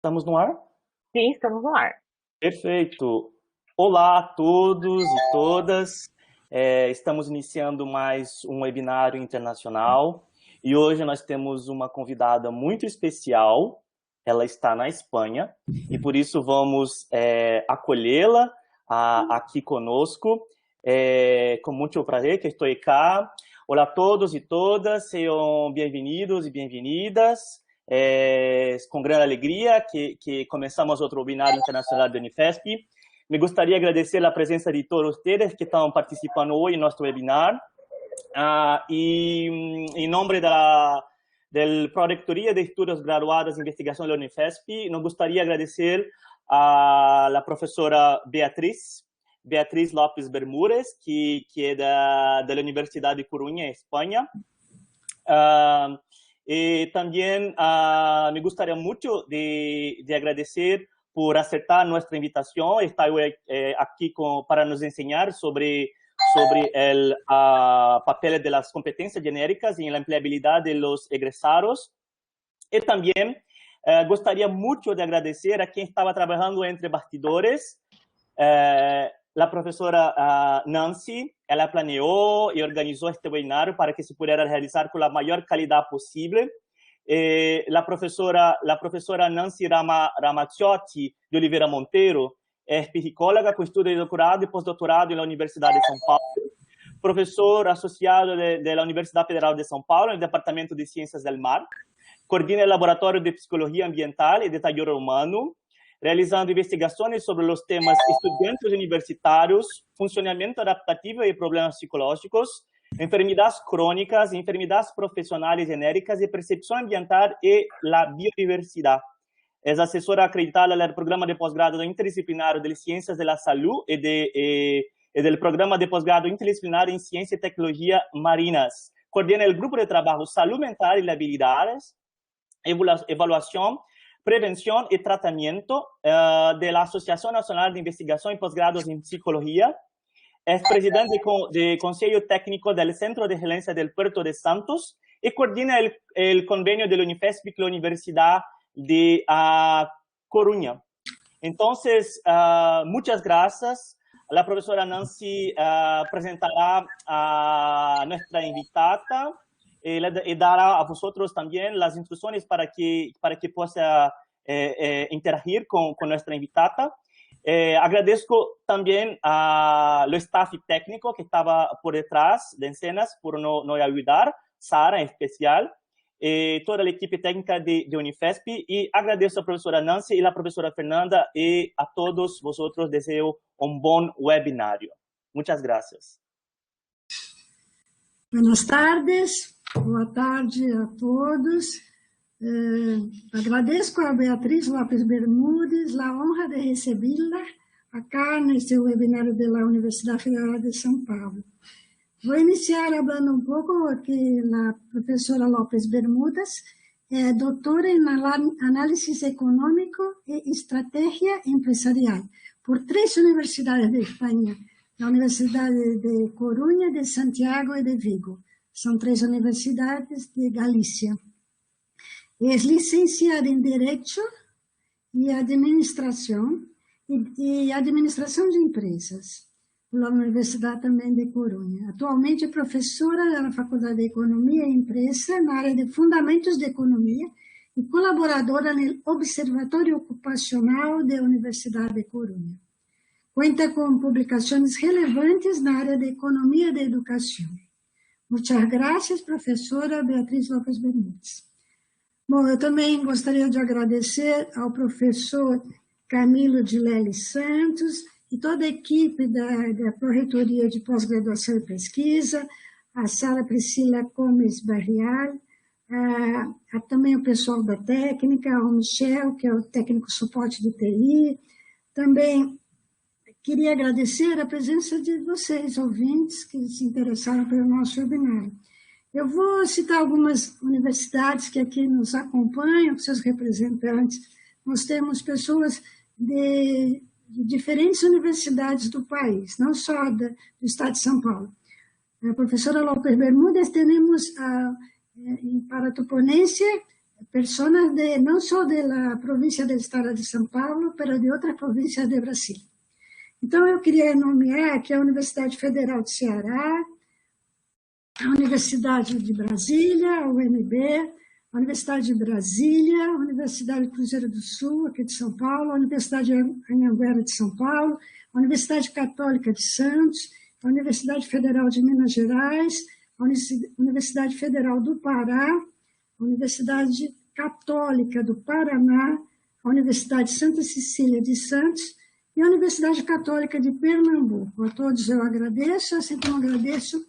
Estamos no ar? Sim, estamos no ar. Perfeito. Olá a todos e todas. Estamos iniciando mais um webinário internacional e hoje nós temos uma convidada muito especial. Ela está na Espanha e por isso vamos acolhê-la aqui conosco. Com muito prazer que estou aqui. Olá a todos e todas, sejam bem-vindos e bem-vindas. Com grande alegria que começamos outro webinário internacional da Unifesp. Me gostaria de agradecer a presença de todos vocês que estão participando hoje em nosso webinar. E em nome da Pró-Reitoria de Estudos Graduados em Investigação da Unifesp, nos gostaria de agradecer a professora Beatriz López Bermúdez, que é da Universidade de Coruña, Espanha. Y también me gustaría mucho de agradecer por aceptar nuestra invitación. Está aquí para nos enseñar sobre el papel de las competencias genéricas en la empleabilidad de los egresados. Y también gustaría mucho de agradecer a quien estaba trabajando entre bastidores, la profesora Nancy. Ela planeou e organizou este webinário para que se pudesse realizar com a maior qualidade possível. A professora Nancy Ramazzotti de Oliveira Monteiro é psicóloga com estudo de doutorado e pós-doutorado na Universidade de São Paulo, professor associado da Universidade Federal de São Paulo no Departamento de Ciências do Mar, coordena o Laboratório de Psicologia Ambiental e Detallador Humano, realizando investigações sobre os temas estudantes universitários, funcionamento adaptativo e problemas psicológicos, enfermidades crônicas, enfermidades profissionais genéricas e percepção ambiental e a biodiversidade. É assessora acreditada do Programa de Pós-Grado Interdisciplinar de Ciências da Saúde e do Programa de Pós-Grado Interdisciplinar em Ciência e Tecnologia Marinas. Coordena o Grupo de Trabalho Saúde Mental e Habilidades, Evaluação, Prevención y Tratamiento de la Asociación Nacional de Investigación y Posgrados en Psicología. Es presidente del Consejo Técnico del Centro de Excelencia del Puerto de Santos y coordina el convenio de la Unifesp con la Universidad de Coruña. Entonces, muchas gracias. La profesora Nancy presentará a nuestra invitada y dará a vosotros también las instrucciones para que pueda interagir con nuestra invitada. Agradezco también al staff técnico que estaba por detrás de escenas por nos ayudar, Sara en especial, toda la equipe técnica de Unifesp, y agradezco a la profesora Nancy y la profesora Fernanda, y a todos vosotros deseo un buen webinario. Muchas gracias. Buenas tardes, boa tarde a todos. Agradeço a Beatriz López Bermúdez a honra de recebê-la acá neste webinário da Universidade Federal de São Paulo. Vou iniciar falando um pouco que a professora López Bermúdez é doutora em análise econômico e estratégia empresarial por 3 universidades de Espanha, a Universidade de Coruña, de Santiago e de Vigo. São 3 universidades de Galícia. É licenciada em Direito e Administração e Administração de Empresas, pela Universidade também de Coruña. Atualmente é professora da Faculdade de Economia e Empresa na área de Fundamentos de Economia e colaboradora no Observatório Ocupacional da Universidade de Coruña. Cuenta com publicações relevantes na área de Economia e de Educação. Muitas graças, professora Beatriz López Bermúdez. Bom, eu também gostaria de agradecer ao professor Camilo de Lely Santos e toda a equipe da Pró-Reitoria de Pós-Graduação e Pesquisa, a Sara Priscila Gomes Barrial, também o pessoal da técnica, o Michel, que é o técnico suporte de TI. Também queria agradecer a presença de vocês, ouvintes, que se interessaram pelo nosso webinário. Eu vou citar algumas universidades que aqui nos acompanham, seus representantes. Nós temos pessoas de diferentes universidades do país, não só do estado de São Paulo. A professora López Bermúdez, temos para a Tuponense personas no só da província do estado de São Paulo, mas de outras províncias de Brasil. Então, eu queria nomear aqui a Universidade Federal de Ceará, a Universidade de Brasília, a UNB, a Universidade de Brasília, a Universidade Cruzeiro do Sul, aqui de São Paulo, a Universidade Anhanguera de São Paulo, a Universidade Católica de Santos, a Universidade Federal de Minas Gerais, a Universidade Federal do Pará, a Universidade Católica do Paraná, a Universidade Santa Cecília de Santos e a Universidade Católica de Pernambuco. A todos eu agradeço, assim como agradeço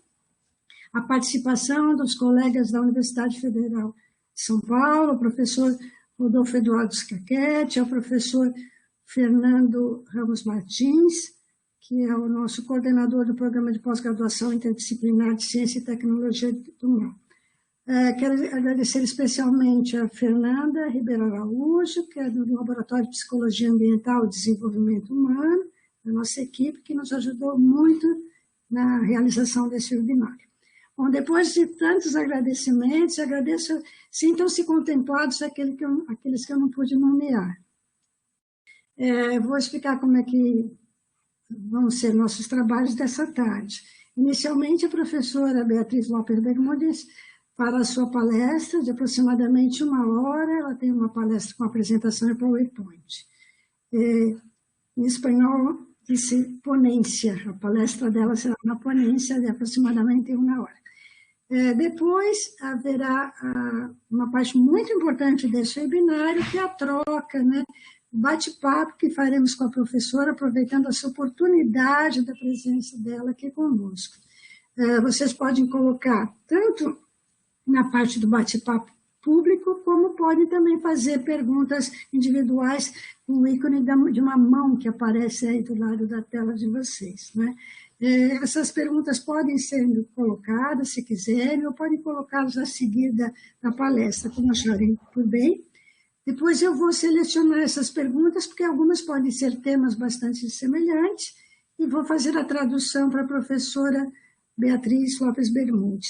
a participação dos colegas da Universidade Federal de São Paulo, o professor Rodolfo Eduardo Scachetti, ao professor Fernando Ramos Martins, que é o nosso coordenador do Programa de Pós-Graduação Interdisciplinar de Ciência e Tecnologia do Mar. Quero agradecer especialmente a Fernanda Ribeiro Araújo, que é do Laboratório de Psicologia Ambiental e Desenvolvimento Humano, da nossa equipe, que nos ajudou muito na realização desse webinário. Bom, depois de tantos agradecimentos, agradeço, sintam-se contemplados aqueles que eu não pude nomear. Vou explicar como é que vão ser nossos trabalhos dessa tarde. Inicialmente, a professora Beatriz Lopes Bermúdez para a sua palestra de aproximadamente 1 hora. Ela tem uma palestra com apresentação em PowerPoint. Em espanhol, disse ponência. A palestra dela será uma ponência de aproximadamente 1 hora. Depois, haverá uma parte muito importante desse webinário, que é a troca, né? O bate-papo que faremos com a professora, aproveitando essa oportunidade da presença dela aqui conosco. Vocês podem colocar tanto na parte do bate-papo público, como podem também fazer perguntas individuais com o ícone de uma mão que aparece aí do lado da tela de vocês, né? Essas perguntas podem ser colocadas, se quiserem, ou podem colocá-las a seguir da palestra, como acharem por bem. Depois eu vou selecionar essas perguntas, porque algumas podem ser temas bastante semelhantes, e vou fazer a tradução para a professora Beatriz Lopes Bermúdez.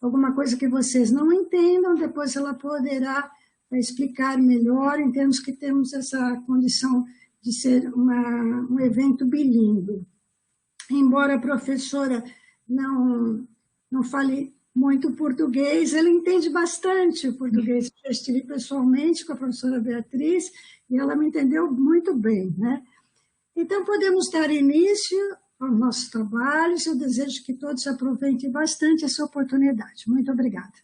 Alguma coisa que vocês não entendam, depois ela poderá explicar melhor, em termos que temos essa condição de ser um evento bilíngue. Embora a professora não fale muito português, ela entende bastante o português. Eu estive pessoalmente com a professora Beatriz e ela me entendeu muito bem, né? Então, podemos dar início aos nossos trabalhos. Eu desejo que todos aproveitem bastante essa oportunidade. Muito obrigada.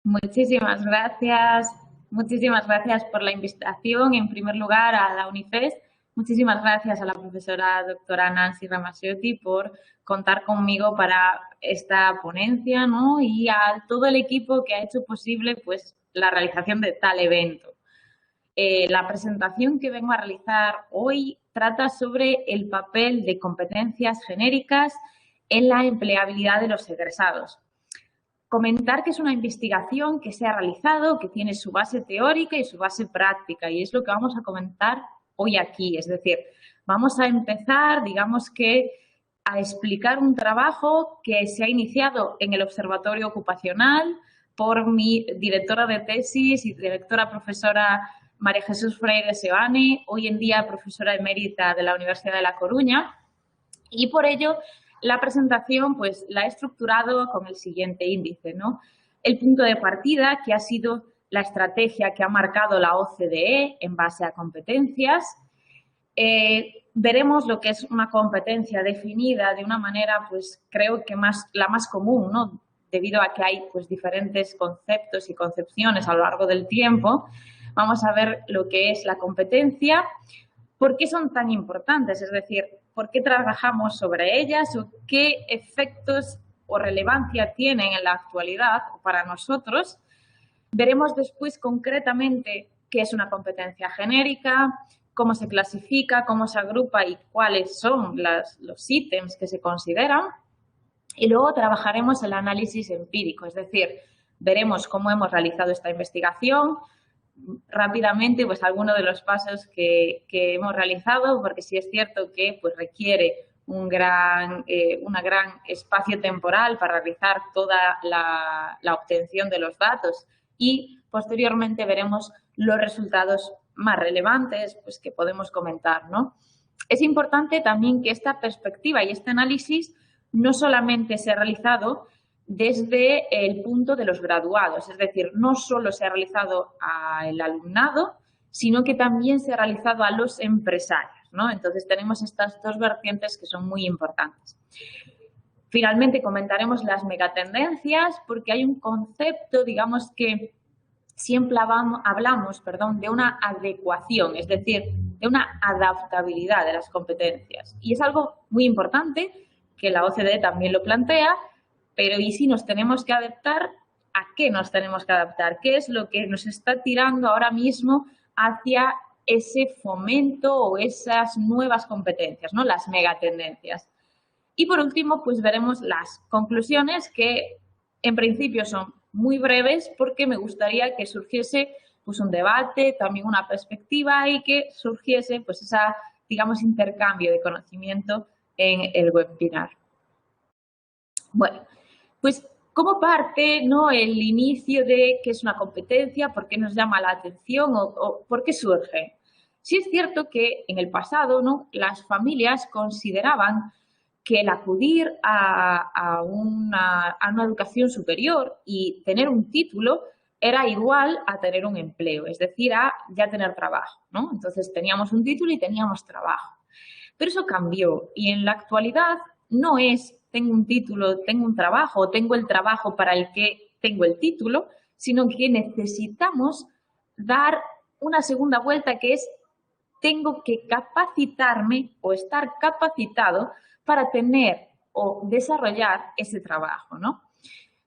Muchísimas gracias por la invitación, en primer lugar, a la UNIFEST. Muchísimas gracias a la profesora doctora Nancy Ramacciotti por contar conmigo para esta ponencia, ¿no? Y a todo el equipo que ha hecho posible pues, la realización de tal evento. La presentación que vengo a realizar hoy trata sobre el papel de competencias genéricas en la empleabilidad de los egresados. Comentar que es una investigación que se ha realizado, que tiene su base teórica y su base práctica, y es lo que vamos a comentar hoy aquí. Es decir, vamos a empezar, digamos que, a explicar un trabajo que se ha iniciado en el Observatorio Ocupacional por mi directora de tesis y directora profesora María Jesús Freire Seoane, hoy en día profesora emérita de la Universidad de La Coruña, y por ello la presentación pues la he estructurado con el siguiente índice, ¿no? El punto de partida, que ha sido la estrategia que ha marcado la OCDE en base a competencias. Veremos lo que es una competencia definida de una manera, pues creo que la más común, ¿no? Debido a que hay pues diferentes conceptos y concepciones a lo largo del tiempo. Vamos a ver lo que es la competencia, por qué son tan importantes, es decir, por qué trabajamos sobre ellas o qué efectos o relevancia tienen en la actualidad para nosotros. Veremos después concretamente qué es una competencia genérica, cómo se clasifica, cómo se agrupa y cuáles son los ítems que se consideran. Y luego trabajaremos el análisis empírico, es decir, veremos cómo hemos realizado esta investigación, rápidamente pues algunos de los pasos que hemos realizado, porque sí es cierto que pues requiere una gran espacio temporal para realizar toda la obtención de los datos y posteriormente veremos los resultados más relevantes pues, que podemos comentar, ¿no? Es importante también que esta perspectiva y este análisis no solamente se ha realizado desde el punto de los graduados, es decir, no solo se ha realizado al alumnado, sino que también se ha realizado a los empresarios, ¿no? Entonces tenemos estas dos vertientes que son muy importantes. Finalmente comentaremos las megatendencias porque hay un concepto, digamos que siempre hablamos de una adecuación, es decir, de una adaptabilidad de las competencias. Y es algo muy importante que la OCDE también lo plantea, pero ¿y si nos tenemos que adaptar? ¿A qué nos tenemos que adaptar? ¿Qué es lo que nos está tirando ahora mismo hacia ese fomento o esas nuevas competencias, ¿no? Las megatendencias. Y por último, pues veremos las conclusiones que en principio son muy breves porque me gustaría que surgiese pues un debate, también una perspectiva y que surgiese pues esa, digamos, intercambio de conocimiento en el webinar. Bueno, pues ¿cómo parte, ¿no?, el inicio de qué es una competencia? ¿Por qué nos llama la atención o por qué surge? Sí es cierto que en el pasado, ¿no?, las familias consideraban que el acudir a una educación superior y tener un título era igual a tener un empleo, es decir, a ya tener trabajo, ¿no? Entonces teníamos un título y teníamos trabajo. Pero eso cambió y en la actualidad no es tengo un título, tengo un trabajo, tengo el trabajo para el que tengo el título, sino que necesitamos dar una segunda vuelta que es tengo que capacitarme o estar capacitado para tener o desarrollar ese trabajo, ¿no?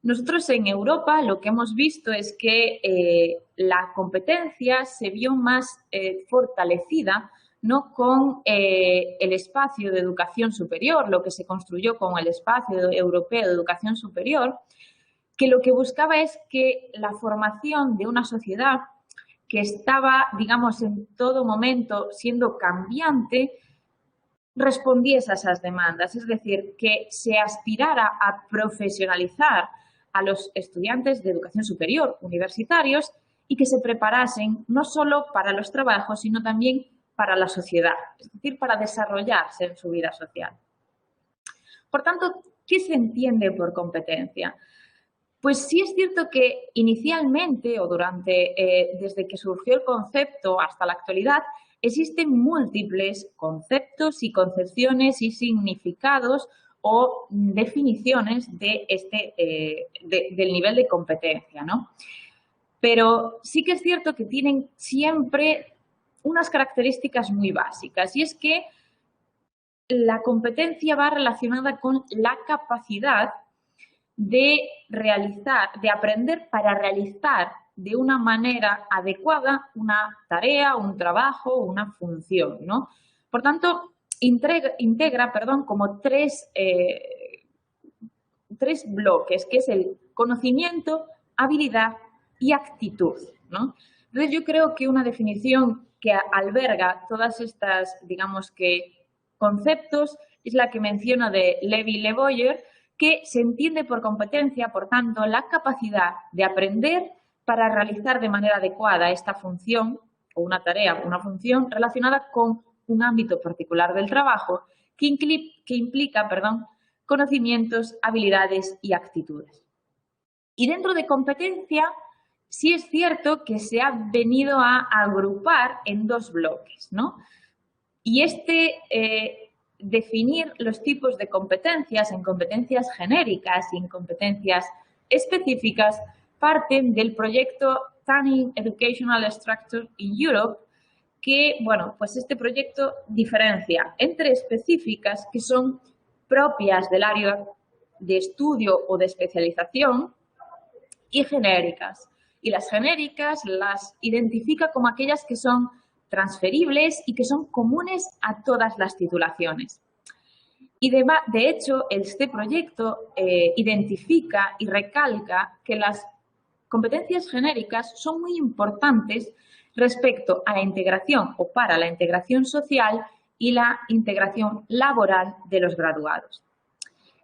Nosotros en Europa lo que hemos visto es que la competencia se vio más fortalecida, ¿no?, con el espacio de educación superior, lo que se construyó con el espacio europeo de educación superior, que lo que buscaba es que la formación de una sociedad que estaba, digamos, en todo momento siendo cambiante, respondiese a esas demandas, es decir, que se aspirara a profesionalizar a los estudiantes de educación superior, universitarios, y que se preparasen no solo para los trabajos, sino también para la sociedad, es decir, para desarrollarse en su vida social. Por tanto, ¿qué se entiende por competencia? Pues sí es cierto que inicialmente o desde que surgió el concepto hasta la actualidad, existen múltiples conceptos y concepciones y significados o definiciones de del nivel de competencia, ¿no? Pero sí que es cierto que tienen siempre unas características muy básicas y es que la competencia va relacionada con la capacidad de aprender para realizar de una manera adecuada una tarea, un trabajo, una función, ¿no? Por tanto, integra como tres bloques, que es el conocimiento, habilidad y actitud, ¿no? Entonces, yo creo que una definición que alberga todas estas, digamos que, conceptos es la que menciono de Lévy-Le-Boyer, que se entiende por competencia, por tanto, la capacidad de aprender para realizar de manera adecuada esta función o una tarea o una función relacionada con un ámbito particular del trabajo que implica conocimientos, habilidades y actitudes. Y dentro de competencia, sí es cierto que se ha venido a agrupar en dos bloques, ¿no? Y definir los tipos de competencias en competencias genéricas y en competencias específicas parten del proyecto Turning Educational Structure in Europe, que, bueno, pues este proyecto diferencia entre específicas, que son propias del área de estudio o de especialización, y genéricas. Y las genéricas las identifica como aquellas que son transferibles y que son comunes a todas las titulaciones. Y de hecho, este proyecto identifica y recalca que las competencias genéricas son muy importantes respecto a la integración o para la integración social y la integración laboral de los graduados.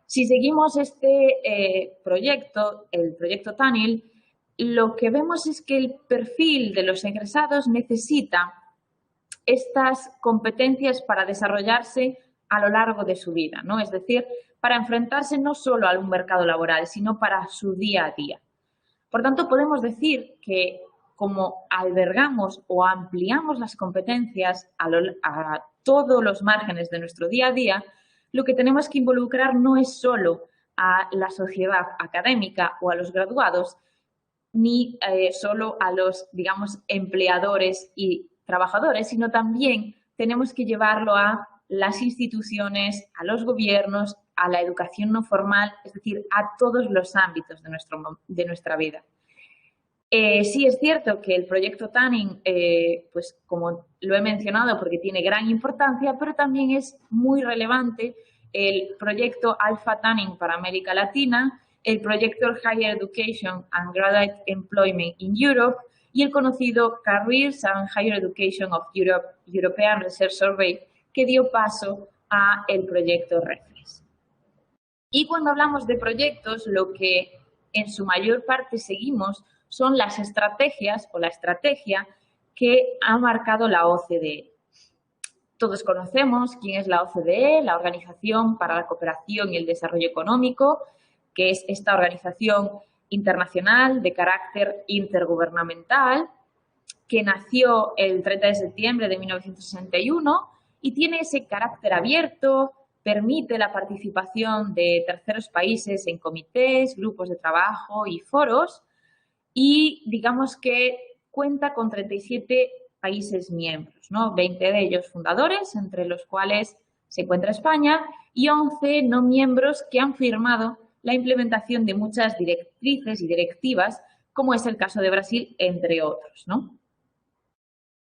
Si seguimos este proyecto, el proyecto TANIL, lo que vemos es que el perfil de los egresados necesita estas competencias para desarrollarse a lo largo de su vida, ¿no? Es decir, para enfrentarse no solo a un mercado laboral, sino para su día a día. Por tanto, podemos decir que como albergamos o ampliamos las competencias a todos los márgenes de nuestro día a día, lo que tenemos que involucrar no es solo a la sociedad académica o a los graduados, ni solo a los, digamos, empleadores y trabajadores, sino también tenemos que llevarlo a las instituciones, a los gobiernos, a la educación no formal, es decir, a todos los ámbitos de nuestra vida. Sí es cierto que el proyecto TANIN, pues como lo he mencionado, porque tiene gran importancia, pero también es muy relevante el proyecto Alpha TANIN para América Latina, el proyecto Higher Education and Graduate Employment in Europe y el conocido Careers and Higher Education of Europe, European Research Survey, que dio paso a el proyecto REFRES. Y cuando hablamos de proyectos, lo que en su mayor parte seguimos son las estrategias o la estrategia que ha marcado la OCDE. Todos conocemos quién es la OCDE, la Organización para la Cooperación y el Desarrollo Económico, que es esta organización internacional de carácter intergubernamental que nació el 30 de septiembre de 1961 y tiene ese carácter abierto, permite la participación de terceros países en comités, grupos de trabajo y foros y digamos que cuenta con 37 países miembros, ¿no? 20 de ellos fundadores, entre los cuales se encuentra España, y 11 no miembros que han firmado la implementación de muchas directrices y directivas, como es el caso de Brasil, entre otros, ¿no?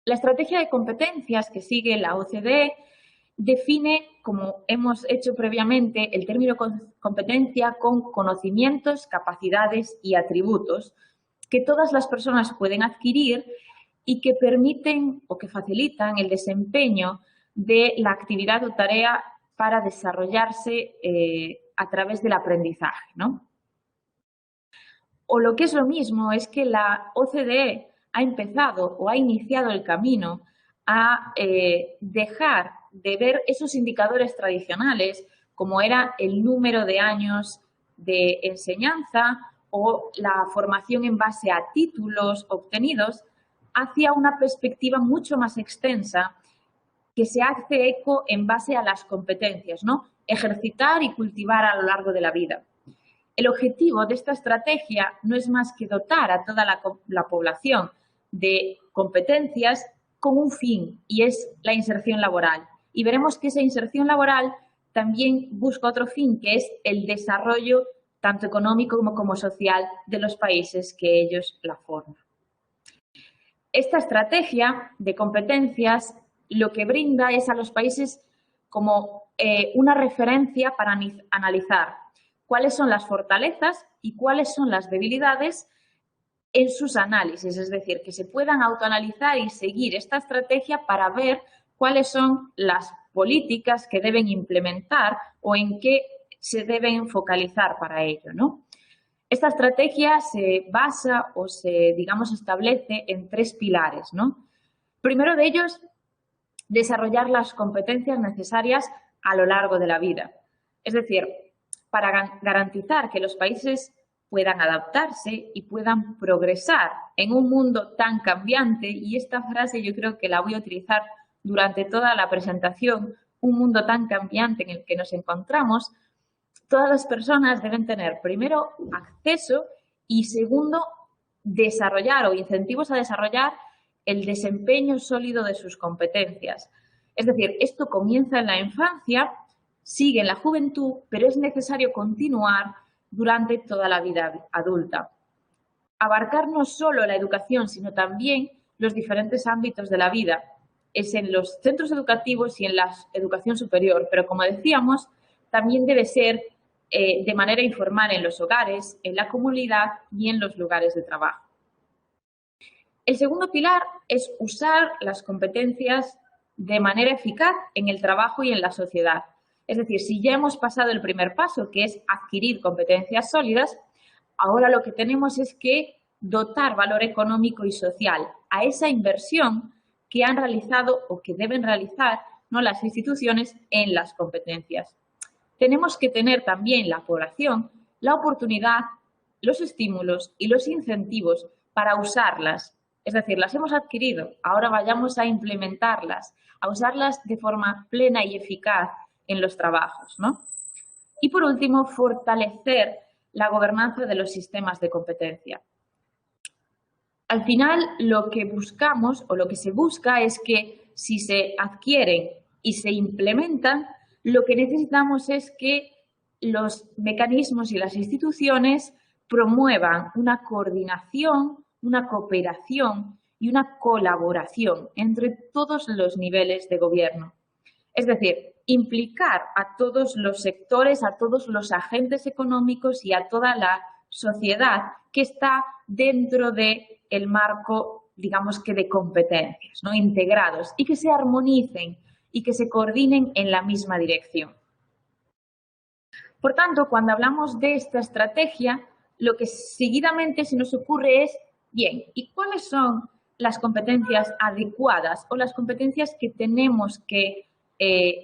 La estrategia de competencias que sigue la OCDE define, como hemos hecho previamente, el término competencia con conocimientos, capacidades y atributos que todas las personas pueden adquirir y que permiten o que facilitan el desempeño de la actividad o tarea para desarrollarse a través del aprendizaje, ¿no? O lo que es lo mismo es que la OCDE ha empezado o ha iniciado el camino a dejar de ver esos indicadores tradicionales como era el número de años de enseñanza o la formación en base a títulos obtenidos hacia una perspectiva mucho más extensa que se hace eco en base a las competencias, ¿no? Ejercitar y cultivar a lo largo de la vida. El objetivo de esta estrategia no es más que dotar a toda la población de competencias con un fin y es la inserción laboral. Y veremos que esa inserción laboral también busca otro fin, que es el desarrollo tanto económico como social de los países que ellos la forman. Esta estrategia de competencias lo que brinda es a los países como una referencia para analizar cuáles son las fortalezas y cuáles son las debilidades en sus análisis, es decir, que se puedan autoanalizar y seguir esta estrategia para ver cuáles son las políticas que deben implementar o en qué se deben focalizar para ello, ¿no? Esta estrategia se basa o se, digamos, establece en 3 pilares, ¿no? Primero de ellos, desarrollar las competencias necesarias a lo largo de la vida. Es decir, para garantizar que los países puedan adaptarse y puedan progresar en un mundo tan cambiante, y esta frase yo creo que la voy a utilizar durante toda la presentación, un mundo tan cambiante en el que nos encontramos, todas las personas deben tener, primero, acceso y, segundo, desarrollar o incentivos a desarrollar el desempeño sólido de sus competencias. Es decir, esto comienza en la infancia, sigue en la juventud, pero es necesario continuar durante toda la vida adulta. Abarcar no solo la educación, sino también los diferentes ámbitos de la vida. Es en los centros educativos y en la educación superior, pero como decíamos, también debe ser de manera informal en los hogares, en la comunidad y en los lugares de trabajo. El segundo pilar es usar las competencias de manera eficaz en el trabajo y en la sociedad. Es decir, si ya hemos pasado el primer paso, que es adquirir competencias sólidas, ahora lo que tenemos es que dotar valor económico y social a esa inversión que han realizado o que deben realizar, ¿no?, las instituciones en las competencias. Tenemos que tener también la población la oportunidad, los estímulos y los incentivos para usarlas. Es decir, las hemos adquirido, ahora vayamos a implementarlas, a usarlas de forma plena y eficaz en los trabajos, ¿no? Y por último, fortalecer la gobernanza de los sistemas de competencia. Al final, lo que buscamos o lo que se busca es que si se adquieren y se implementan, lo que necesitamos es que los mecanismos y las instituciones promuevan una coordinación, una cooperación y una colaboración entre todos los niveles de gobierno. Es decir, implicar a todos los sectores, a todos los agentes económicos y a toda la sociedad que está dentro del marco, digamos que de competencias, ¿no?, integrados, y que se armonicen y que se coordinen en la misma dirección. Por tanto, cuando hablamos de esta estrategia, lo que seguidamente se nos ocurre es, bien, ¿y cuáles son las competencias adecuadas o las competencias que tenemos que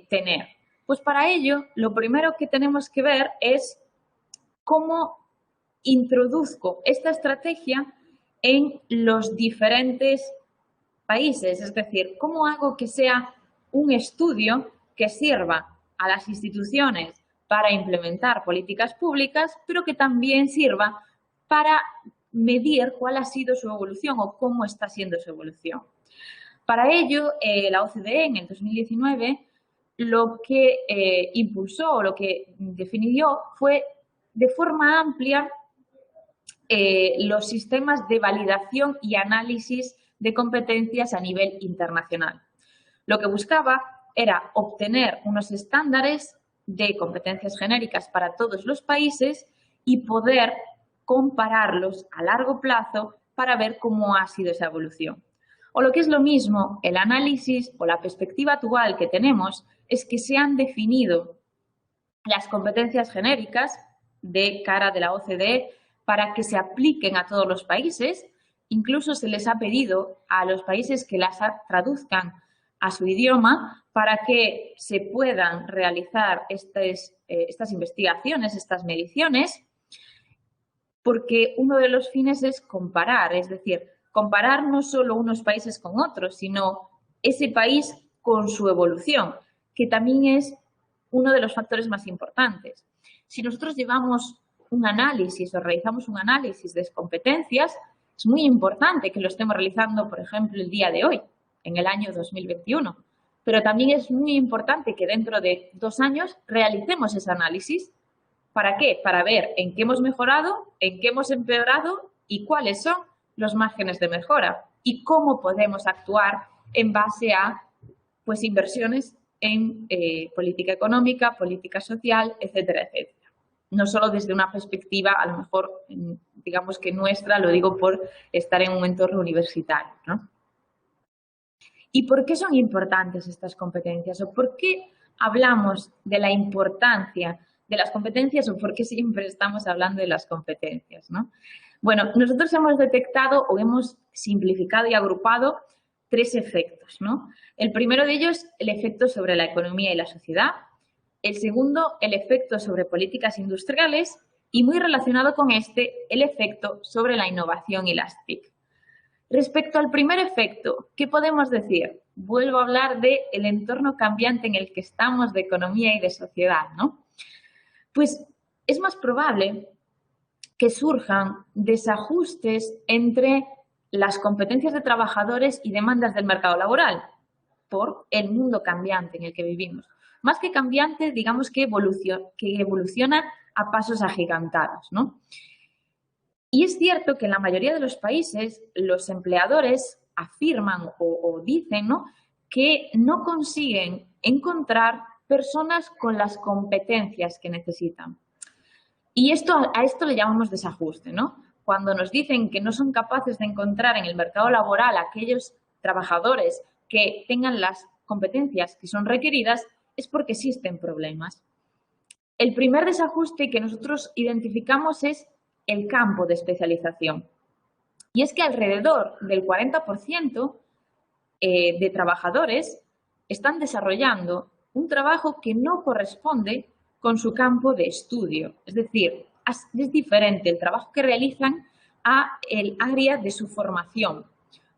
tener? Pues para ello, lo primero que tenemos que ver es cómo introduzco esta estrategia en los diferentes países, es decir, cómo hago que sea un estudio que sirva a las instituciones para implementar políticas públicas, pero que también sirva para medir cuál ha sido su evolución o cómo está siendo su evolución. Para ello, la OCDE en el 2019 lo que impulsó o lo que definió fue de forma amplia los sistemas de validación y análisis de competencias a nivel internacional. Lo que buscaba era obtener unos estándares de competencias genéricas para todos los países y poder compararlos a largo plazo para ver cómo ha sido esa evolución. O lo que es lo mismo, el análisis o la perspectiva actual que tenemos es que se han definido las competencias genéricas de cara de la OCDE para que se apliquen a todos los países. Incluso se les ha pedido a los países que las traduzcan a su idioma para que se puedan realizar estas investigaciones, estas mediciones, porque uno de los fines es comparar, es decir, comparar no solo unos países con otros, sino ese país con su evolución, que también es uno de los factores más importantes. Si nosotros llevamos un análisis o realizamos un análisis de competencias, es muy importante que lo estemos realizando, por ejemplo, el día de hoy, en el año 2021. Pero también es muy importante que dentro de 2 años realicemos ese análisis. ¿Para qué? Para ver en qué hemos mejorado, en qué hemos empeorado y cuáles son los márgenes de mejora y cómo podemos actuar en base a pues, inversiones en política económica, política social, etcétera, etcétera. No solo desde una perspectiva, a lo mejor, digamos que nuestra, lo digo por estar en un entorno universitario, ¿no? ¿Y por qué son importantes estas competencias? ¿O por qué hablamos de la importancia de las competencias o por qué siempre estamos hablando de las competencias, ¿no? Bueno, nosotros hemos detectado o hemos simplificado y agrupado 3 efectos, ¿no? El primero de ellos, el efecto sobre la economía y la sociedad. El segundo, el efecto sobre políticas industriales y muy relacionado con este, el efecto sobre la innovación y las TIC. Respecto al primer efecto, ¿qué podemos decir? Vuelvo a hablar del entorno cambiante en el que estamos de economía y de sociedad, ¿no? Pues es más probable que surjan desajustes entre las competencias de trabajadores y demandas del mercado laboral por el mundo cambiante en el que vivimos. Más que cambiante, digamos que evoluciona a pasos agigantados, ¿no? Y es cierto que en la mayoría de los países los empleadores afirman o dicen, ¿no?, que no consiguen encontrar personas con las competencias que necesitan. Y a esto le llamamos desajuste, ¿no? Cuando nos dicen que no son capaces de encontrar en el mercado laboral aquellos trabajadores que tengan las competencias que son requeridas, es porque existen problemas. El primer desajuste que nosotros identificamos es el campo de especialización. Y es que alrededor del 40% de trabajadores están desarrollando un trabajo que no corresponde con su campo de estudio. Es decir, es diferente el trabajo que realizan a el área de su formación.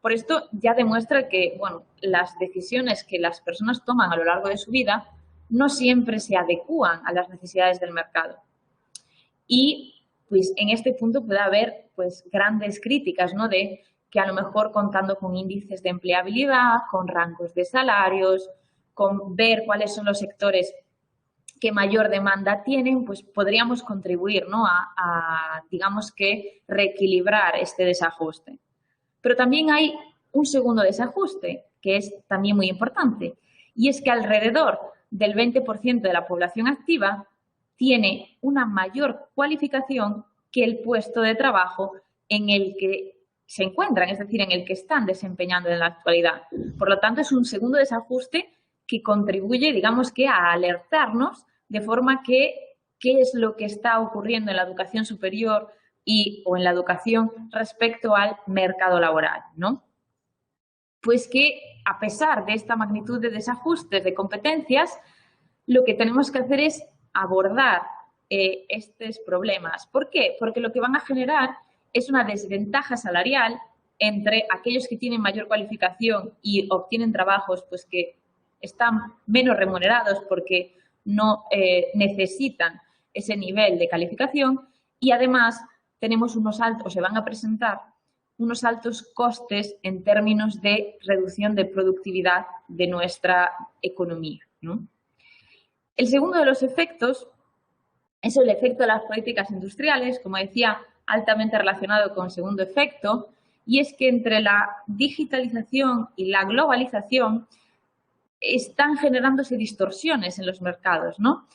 Por esto ya demuestra que, bueno, las decisiones que las personas toman a lo largo de su vida no siempre se adecúan a las necesidades del mercado. Y pues en este punto puede haber pues grandes críticas, ¿no? De que a lo mejor contando con índices de empleabilidad, con rangos de salarios, con ver cuáles son los sectores que mayor demanda tienen, pues podríamos contribuir, ¿no? a digamos que, reequilibrar este desajuste. Pero también hay un segundo desajuste, que es también muy importante, y es que alrededor del 20% de la población activa tiene una mayor cualificación que el puesto de trabajo en el que se encuentran, es decir, en el que están desempeñando en la actualidad. Por lo tanto, es un segundo desajuste que contribuye, digamos que, a alertarnos de forma que qué es lo que está ocurriendo en la educación superior o en la educación respecto al mercado laboral, ¿no? Pues que, a pesar de esta magnitud de desajustes de competencias, lo que tenemos que hacer es abordar estos problemas. ¿Por qué? Porque lo que van a generar es una desventaja salarial entre aquellos que tienen mayor cualificación y obtienen trabajos pues, que están menos remunerados porque no necesitan ese nivel de calificación, y además tenemos unos altos, se van a presentar unos altos costes en términos de reducción de productividad de nuestra economía, ¿no? El segundo de los efectos es el efecto de las políticas industriales, como decía, altamente relacionado con el segundo efecto, y es que entre la digitalización y la globalización están generándose distorsiones en los mercados, ¿no?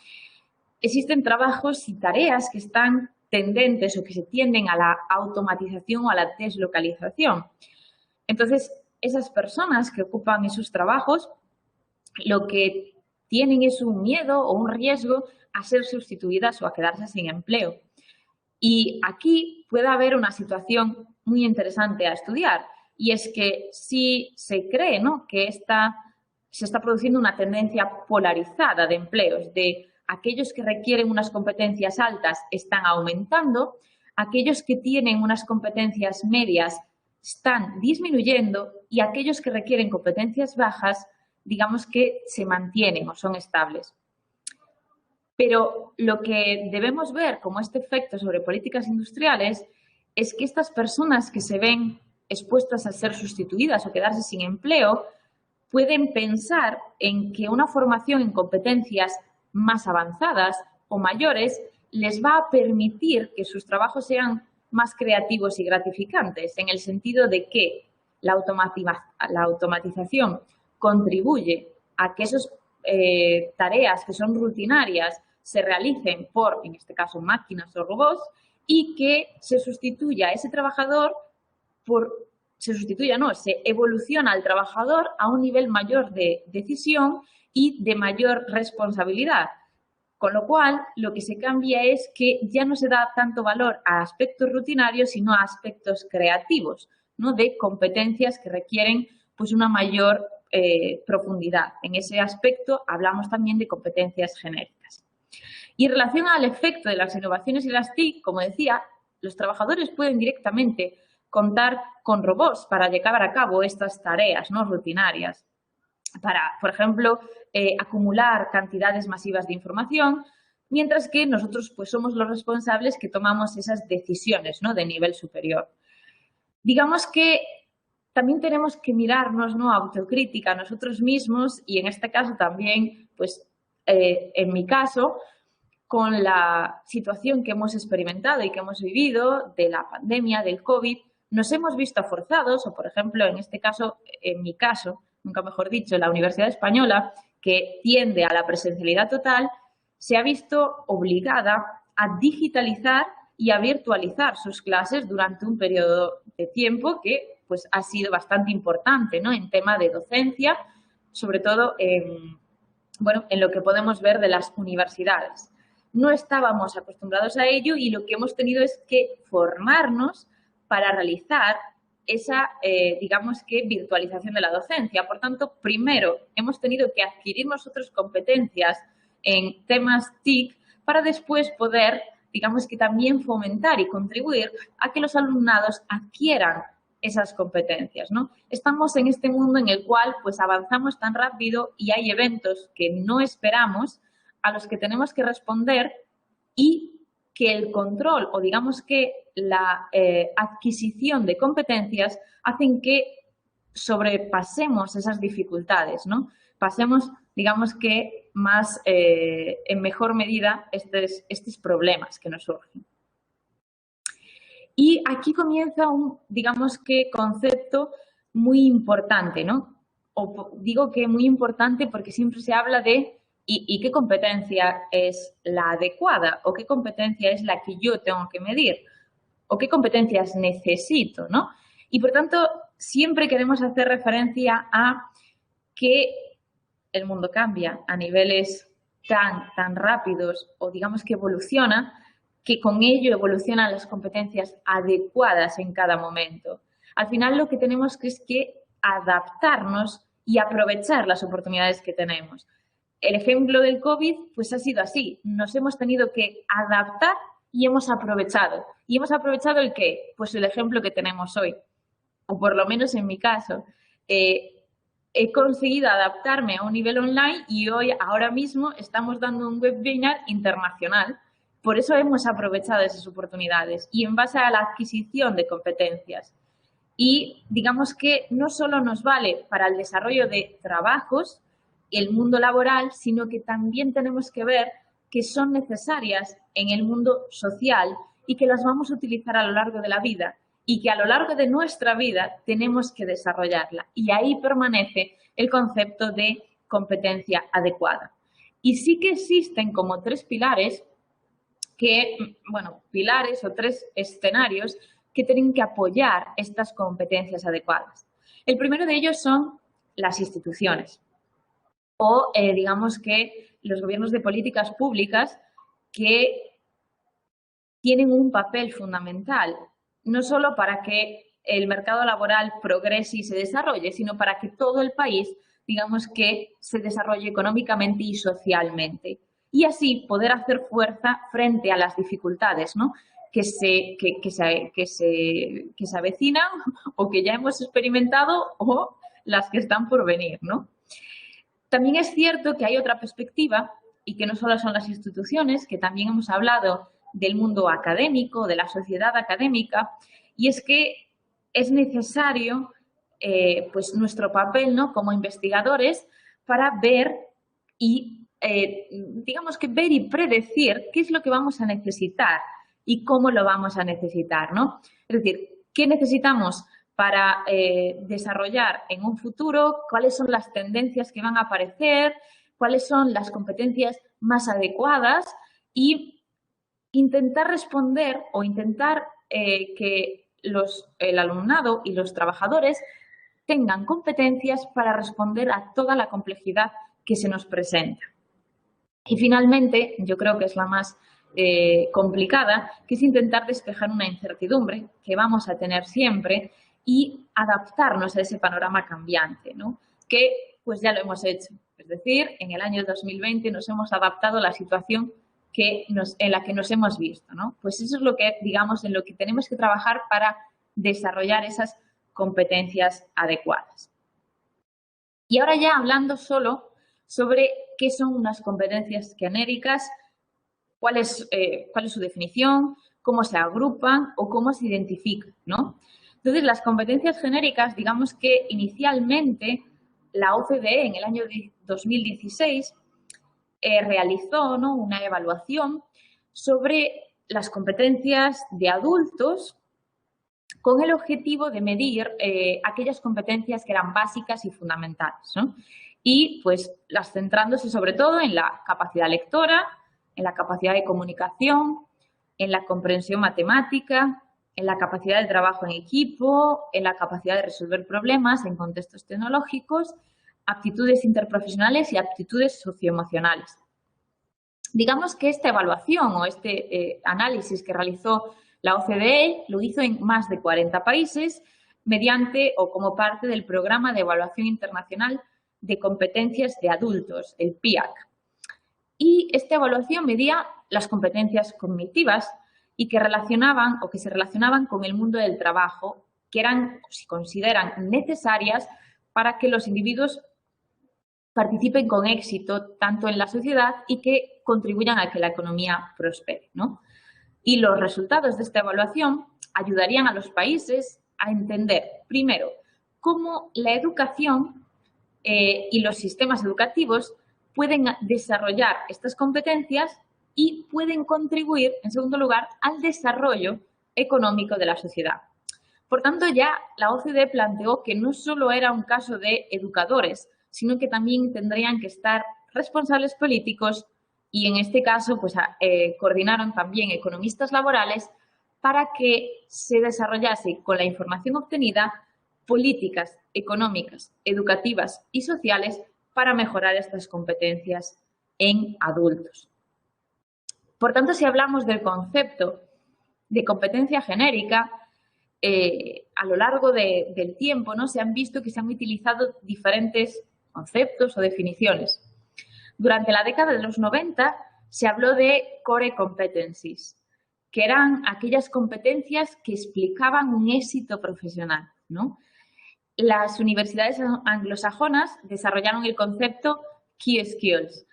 Existen trabajos y tareas que están tendentes o que se tienden a la automatización o a la deslocalización. Entonces, esas personas que ocupan esos trabajos, lo que tienen es un miedo o un riesgo a ser sustituidas o a quedarse sin empleo. Y aquí puede haber una situación muy interesante a estudiar, y es que si se cree, ¿no?, que se está produciendo una tendencia polarizada de empleos, de aquellos que requieren unas competencias altas están aumentando, aquellos que tienen unas competencias medias están disminuyendo y aquellos que requieren competencias bajas, digamos que se mantienen o son estables. Pero lo que debemos ver como este efecto sobre políticas industriales es que estas personas que se ven expuestas a ser sustituidas o quedarse sin empleo pueden pensar en que una formación en competencias más avanzadas o mayores les va a permitir que sus trabajos sean más creativos y gratificantes, en el sentido de que la automatización contribuye a que esas tareas que son rutinarias se realicen por, en este caso, máquinas o robots, y que se sustituya a ese trabajador se evoluciona al trabajador a un nivel mayor de decisión y de mayor responsabilidad. Con lo cual, lo que se cambia es que ya no se da tanto valor a aspectos rutinarios, sino a aspectos creativos, ¿no?, de competencias que requieren pues, una mayor profundidad. En ese aspecto hablamos también de competencias genéricas. Y en relación al efecto de las innovaciones y las TIC, como decía, los trabajadores pueden directamente contar con robots para llevar a cabo estas tareas, ¿no?, rutinarias, para, por ejemplo, acumular cantidades masivas de información, mientras que nosotros pues, somos los responsables que tomamos esas decisiones, ¿no?, de nivel superior. Digamos que también tenemos que mirarnos, ¿no?, autocrítica a nosotros mismos, y en este caso también, pues, en mi caso, con la situación que hemos experimentado y que hemos vivido de la pandemia, del COVID, nos hemos visto forzados, o por ejemplo, en este caso, en mi caso, nunca mejor dicho, la Universidad Española, que tiende a la presencialidad total, se ha visto obligada a digitalizar y a virtualizar sus clases durante un periodo de tiempo que pues, ha sido bastante importante, ¿no?, en tema de docencia, sobre todo en lo que podemos ver de las universidades. No estábamos acostumbrados a ello y lo que hemos tenido es que formarnos para realizar esa, digamos que, virtualización de la docencia. Por tanto, primero hemos tenido que adquirir nosotros competencias en temas TIC para después poder, digamos que, también fomentar y contribuir a que los alumnados adquieran esas competencias, ¿no? Estamos en este mundo en el cual pues avanzamos tan rápido y hay eventos que no esperamos a los que tenemos que responder y que el control o digamos que la adquisición de competencias hacen que sobrepasemos esas dificultades, ¿no? Pasemos, digamos que más en mejor medida estos problemas que nos surgen. Y aquí comienza un, digamos que, concepto muy importante, ¿no? O digo que muy importante porque siempre se habla de ¿y qué competencia es la adecuada? ¿O qué competencia es la que yo tengo que medir? ¿O qué competencias necesito, no? Y, por tanto, siempre queremos hacer referencia a que el mundo cambia a niveles tan rápidos o, digamos, que evoluciona, que con ello evolucionan las competencias adecuadas en cada momento. Al final lo que tenemos que es que adaptarnos y aprovechar las oportunidades que tenemos. El ejemplo del COVID pues ha sido así. Nos hemos tenido que adaptar y hemos aprovechado. ¿Y hemos aprovechado el qué? Pues el ejemplo que tenemos hoy. O por lo menos en mi caso. He conseguido adaptarme a un nivel online y ahora mismo estamos dando un webinar internacional. Por eso hemos aprovechado esas oportunidades y en base a la adquisición de competencias. Y digamos que no solo nos vale para el desarrollo de trabajos, el mundo laboral, sino que también tenemos que ver que son necesarias en el mundo social y que las vamos a utilizar a lo largo de la vida y que a lo largo de nuestra vida tenemos que desarrollarla. Y ahí permanece el concepto de competencia adecuada. Y sí que existen como tres pilares pilares o tres escenarios que tienen que apoyar estas competencias adecuadas. El primero de ellos son las instituciones o, digamos que, los gobiernos de políticas públicas que tienen un papel fundamental, no solo para que el mercado laboral progrese y se desarrolle, sino para que todo el país, digamos que, se desarrolle económicamente y socialmente. Y así poder hacer fuerza frente a las dificultades, ¿no? que se avecinan o que ya hemos experimentado o las que están por venir, ¿no? También es cierto que hay otra perspectiva y que no solo son las instituciones, que también hemos hablado del mundo académico, de la sociedad académica, y es que es necesario pues nuestro papel, ¿no?, como investigadores para ver y digamos que ver y predecir qué es lo que vamos a necesitar y cómo lo vamos a necesitar, ¿no? Es decir, ¿qué necesitamos para desarrollar en un futuro? ¿Cuáles son las tendencias que van a aparecer? ¿Cuáles son las competencias más adecuadas? Y intentar responder o intentar que el alumnado y los trabajadores tengan competencias para responder a toda la complejidad que se nos presenta. Y finalmente, yo creo que es la más complicada, que es intentar despejar una incertidumbre que vamos a tener siempre y adaptarnos a ese panorama cambiante, ¿no? Que pues ya lo hemos hecho. Es decir, en el año 2020 nos hemos adaptado a la situación en la que nos hemos visto, ¿no? Pues eso es lo que, digamos, en lo que tenemos que trabajar para desarrollar esas competencias adecuadas. Y ahora ya hablando solo sobre qué son unas competencias genéricas, cuál es su definición, cómo se agrupan o cómo se identifican, ¿no? Entonces, las competencias genéricas, digamos que inicialmente la OCDE en el año 2016 realizó, ¿no?, una evaluación sobre las competencias de adultos con el objetivo de medir aquellas competencias que eran básicas y fundamentales, ¿no? Y pues las centrándose sobre todo en la capacidad lectora, en la capacidad de comunicación, en la comprensión matemática, en la capacidad de trabajo en equipo, en la capacidad de resolver problemas en contextos tecnológicos, aptitudes interprofesionales y aptitudes socioemocionales. Digamos que esta evaluación o este análisis que realizó la OCDE lo hizo en más de 40 países mediante o como parte del Programa de Evaluación Internacional de Competencias de Adultos, el PIAC. Y esta evaluación medía las competencias cognitivas y que se relacionaban con el mundo del trabajo, que eran, se consideran necesarias para que los individuos participen con éxito tanto en la sociedad y que contribuyan a que la economía prospere, ¿no? Y los resultados de esta evaluación ayudarían a los países a entender, primero, cómo la educación y los sistemas educativos pueden desarrollar estas competencias y pueden contribuir, en segundo lugar, al desarrollo económico de la sociedad. Por tanto, ya la OCDE planteó que no solo era un caso de educadores, sino que también tendrían que estar responsables políticos y, en este caso, pues, coordinaron también economistas laborales para que se desarrollase con la información obtenida políticas económicas, educativas y sociales para mejorar estas competencias en adultos. Por tanto, si hablamos del concepto de competencia genérica, a lo largo del tiempo, ¿no?, se han visto que se han utilizado diferentes conceptos o definiciones. Durante la década de los 90 se habló de core competencies, que eran aquellas competencias que explicaban un éxito profesional, ¿no? Las universidades anglosajonas desarrollaron el concepto Key Skills,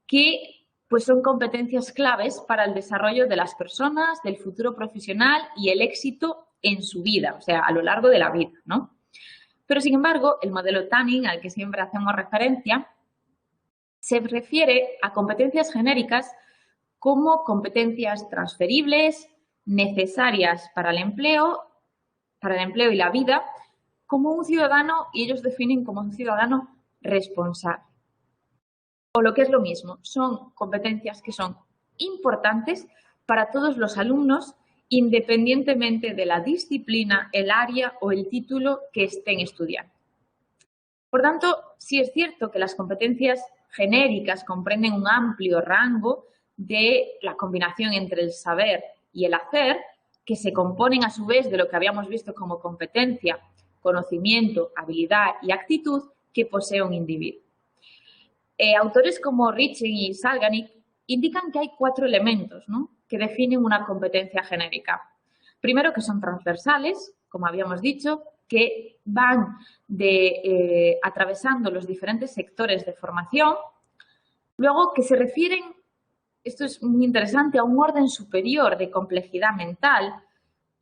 que pues son competencias claves para el desarrollo de las personas, del futuro profesional y el éxito en su vida, o sea, a lo largo de la vida, ¿no? Pero, sin embargo, el modelo Tanning, al que siempre hacemos referencia, se refiere a competencias genéricas como competencias transferibles, necesarias para el empleo y la vida, como un ciudadano, y ellos definen como un ciudadano responsable. O lo que es lo mismo, son competencias que son importantes para todos los alumnos, independientemente de la disciplina, el área o el título que estén estudiando. Por tanto, sí es cierto que las competencias genéricas comprenden un amplio rango de la combinación entre el saber y el hacer, que se componen a su vez de lo que habíamos visto como competencia, conocimiento, habilidad y actitud que posee un individuo. Autores como Richen y Salganik indican que hay 4 elementos, ¿no?, que definen una competencia genérica. Primero, que son transversales, como habíamos dicho, que van atravesando los diferentes sectores de formación. Luego, que se refieren, esto es muy interesante, a un orden superior de complejidad mental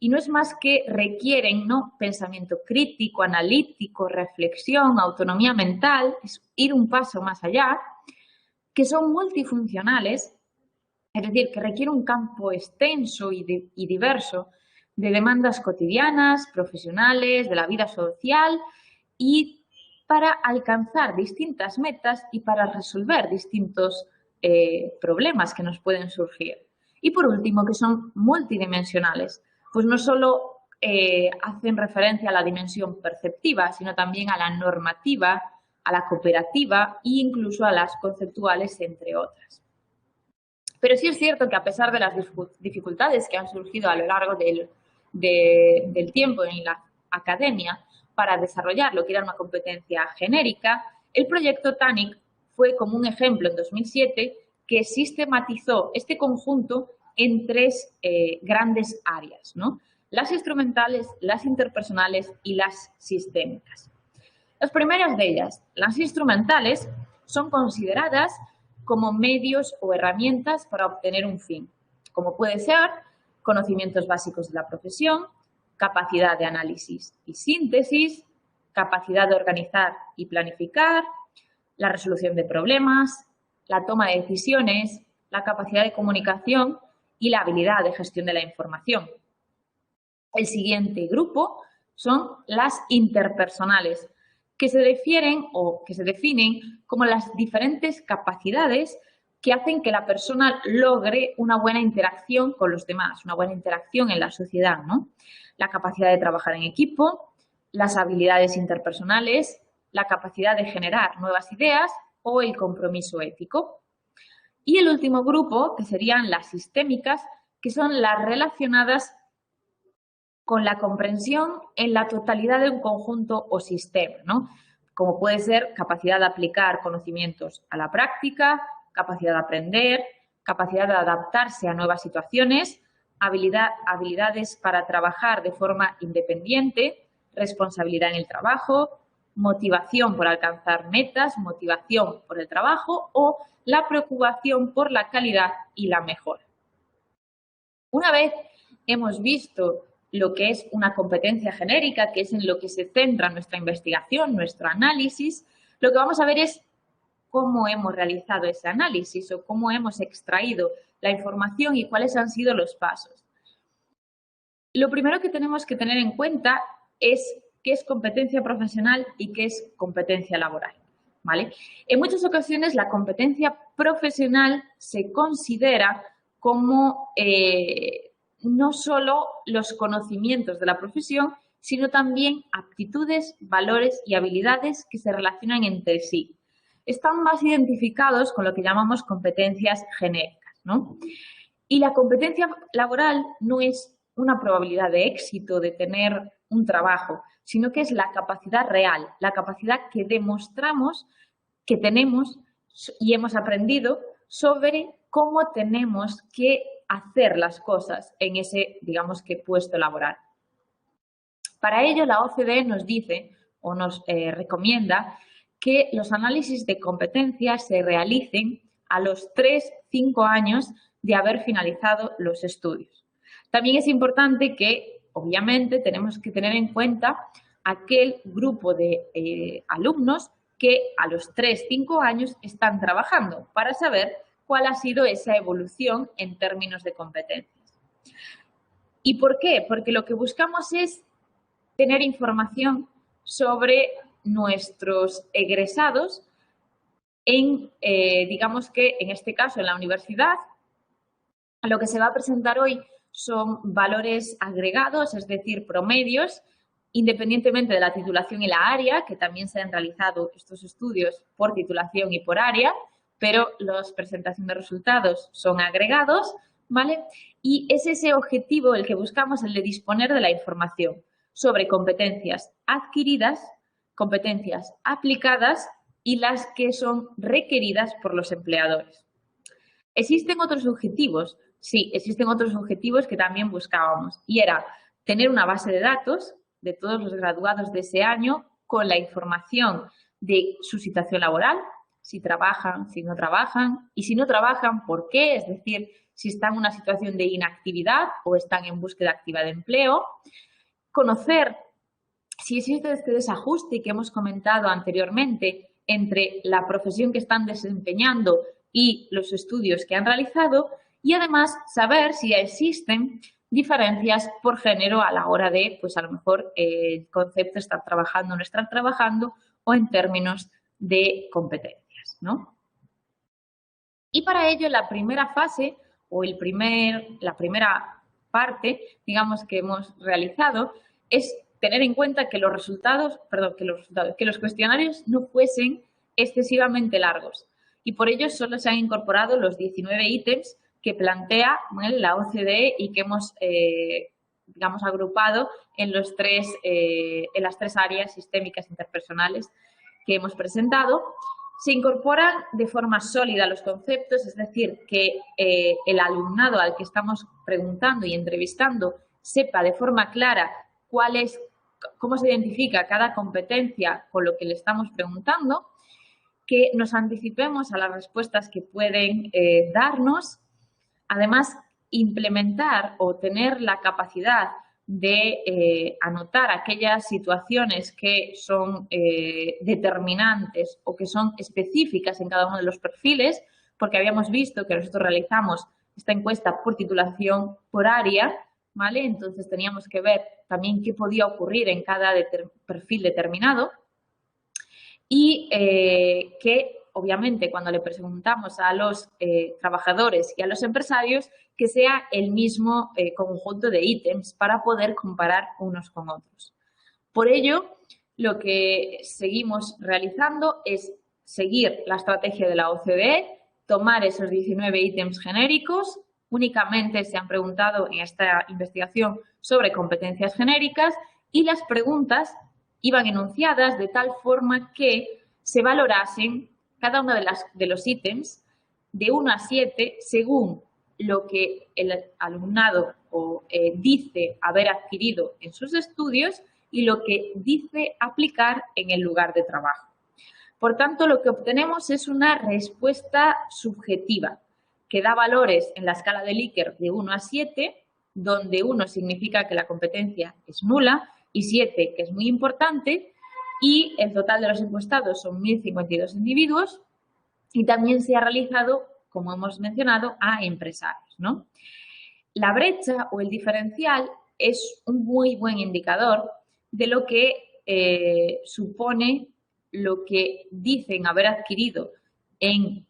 y no es más que requieren, ¿no?, pensamiento crítico, analítico, reflexión, autonomía mental, es ir un paso más allá, que son multifuncionales, es decir, que requiere un campo extenso y diverso de demandas cotidianas, profesionales, de la vida social y para alcanzar distintas metas y para resolver distintos problemas que nos pueden surgir. Y por último, que son multidimensionales, pues no solo hacen referencia a la dimensión perceptiva, sino también a la normativa, a la cooperativa e incluso a las conceptuales, entre otras. Pero sí es cierto que a pesar de las dificultades que han surgido a lo largo del tiempo en la academia para desarrollar lo que era una competencia genérica, el proyecto Tanning fue como un ejemplo en 2007 que sistematizó este conjunto en 3 grandes áreas, ¿no?, las instrumentales, las interpersonales y las sistémicas. Las primeras de ellas, las instrumentales, son consideradas como medios o herramientas para obtener un fin, como puede ser conocimientos básicos de la profesión, capacidad de análisis y síntesis, capacidad de organizar y planificar, la resolución de problemas, la toma de decisiones, la capacidad de comunicación y la habilidad de gestión de la información. El siguiente grupo son las interpersonales, que se refieren o que se definen como las diferentes capacidades que hacen que la persona logre una buena interacción con los demás, una buena interacción en la sociedad, ¿no? La capacidad de trabajar en equipo, las habilidades interpersonales, la capacidad de generar nuevas ideas o el compromiso ético. Y el último grupo, que serían las sistémicas, que son las relacionadas con la comprensión en la totalidad de un conjunto o sistema, ¿no? Como puede ser capacidad de aplicar conocimientos a la práctica, capacidad de aprender, capacidad de adaptarse a nuevas situaciones, habilidades para trabajar de forma independiente, responsabilidad en el trabajo, motivación por alcanzar metas, motivación por el trabajo o la preocupación por la calidad y la mejora. Una vez hemos visto lo que es una competencia genérica, que es en lo que se centra nuestra investigación, nuestro análisis, lo que vamos a ver es cómo hemos realizado ese análisis o cómo hemos extraído la información y cuáles han sido los pasos. Lo primero que tenemos que tener en cuenta es qué es competencia profesional y qué es competencia laboral, ¿vale? En muchas ocasiones la competencia profesional se considera como no solo los conocimientos de la profesión, sino también aptitudes, valores y habilidades que se relacionan entre sí. Están más identificados con lo que llamamos competencias genéricas, ¿no? Y la competencia laboral no es una probabilidad de éxito de tener un trabajo, sino que es la capacidad real, la capacidad que demostramos que tenemos y hemos aprendido sobre cómo tenemos que hacer las cosas en ese, digamos que, puesto laboral. Para ello, la OCDE nos dice o nos recomienda que los análisis de competencias se realicen a los 3-5 años de haber finalizado los estudios. También es importante que, obviamente, tenemos que tener en cuenta aquel grupo de alumnos que a los 3-5 años están trabajando para saber cuál ha sido esa evolución en términos de competencias. ¿Y por qué? Porque lo que buscamos es tener información sobre nuestros egresados en, digamos que en este caso en la universidad, lo que se va a presentar hoy son valores agregados, es decir, promedios, independientemente de la titulación y la área, que también se han realizado estos estudios por titulación y por área, pero las presentaciones de resultados son agregados, ¿vale? Y es ese objetivo el que buscamos, el de disponer de la información sobre competencias adquiridas, competencias aplicadas y las que son requeridas por los empleadores. ¿Existen otros objetivos? Sí, existen otros objetivos que también buscábamos y era tener una base de datos de todos los graduados de ese año con la información de su situación laboral, si trabajan, si no trabajan y si no trabajan, ¿por qué? Es decir, si están en una situación de inactividad o están en búsqueda activa de empleo. Conocer si existe este desajuste que hemos comentado anteriormente entre la profesión que están desempeñando y los estudios que han realizado y además saber si existen diferencias por género a la hora de, pues a lo mejor, el concepto estar trabajando o no estar trabajando o en términos de competencias, ¿no? Y para ello la primera fase o la primera parte, digamos, que hemos realizado es tener en cuenta que los cuestionarios no fuesen excesivamente largos y por ello solo se han incorporado los 19 ítems que plantea la OCDE y que hemos, digamos, agrupado en las tres áreas sistémicas interpersonales que hemos presentado. Se incorporan de forma sólida los conceptos, es decir, que el alumnado al que estamos preguntando y entrevistando sepa de forma clara cómo se identifica cada competencia con lo que le estamos preguntando, que nos anticipemos a las respuestas que pueden darnos. Además, implementar o tener la capacidad de anotar aquellas situaciones que son determinantes o que son específicas en cada uno de los perfiles, porque habíamos visto que nosotros realizamos esta encuesta por titulación por área, ¿vale? Entonces teníamos que ver también qué podía ocurrir en cada perfil determinado y que obviamente cuando le preguntamos a los trabajadores y a los empresarios que sea el mismo conjunto de ítems para poder comparar unos con otros. Por ello, lo que seguimos realizando es seguir la estrategia de la OCDE, tomar esos 19 ítems genéricos. Únicamente se han preguntado en esta investigación sobre competencias genéricas y las preguntas iban enunciadas de tal forma que se valorasen cada uno de los ítems de 1 a 7 según lo que el alumnado dice haber adquirido en sus estudios y lo que dice aplicar en el lugar de trabajo. Por tanto, lo que obtenemos es una respuesta subjetiva que da valores en la escala de Likert de 1 a 7, donde 1 significa que la competencia es nula y 7 que es muy importante, y el total de los encuestados son 1.052 individuos y también se ha realizado, como hemos mencionado, a empresarios, ¿no? La brecha o el diferencial es un muy buen indicador de lo que supone lo que dicen haber adquirido en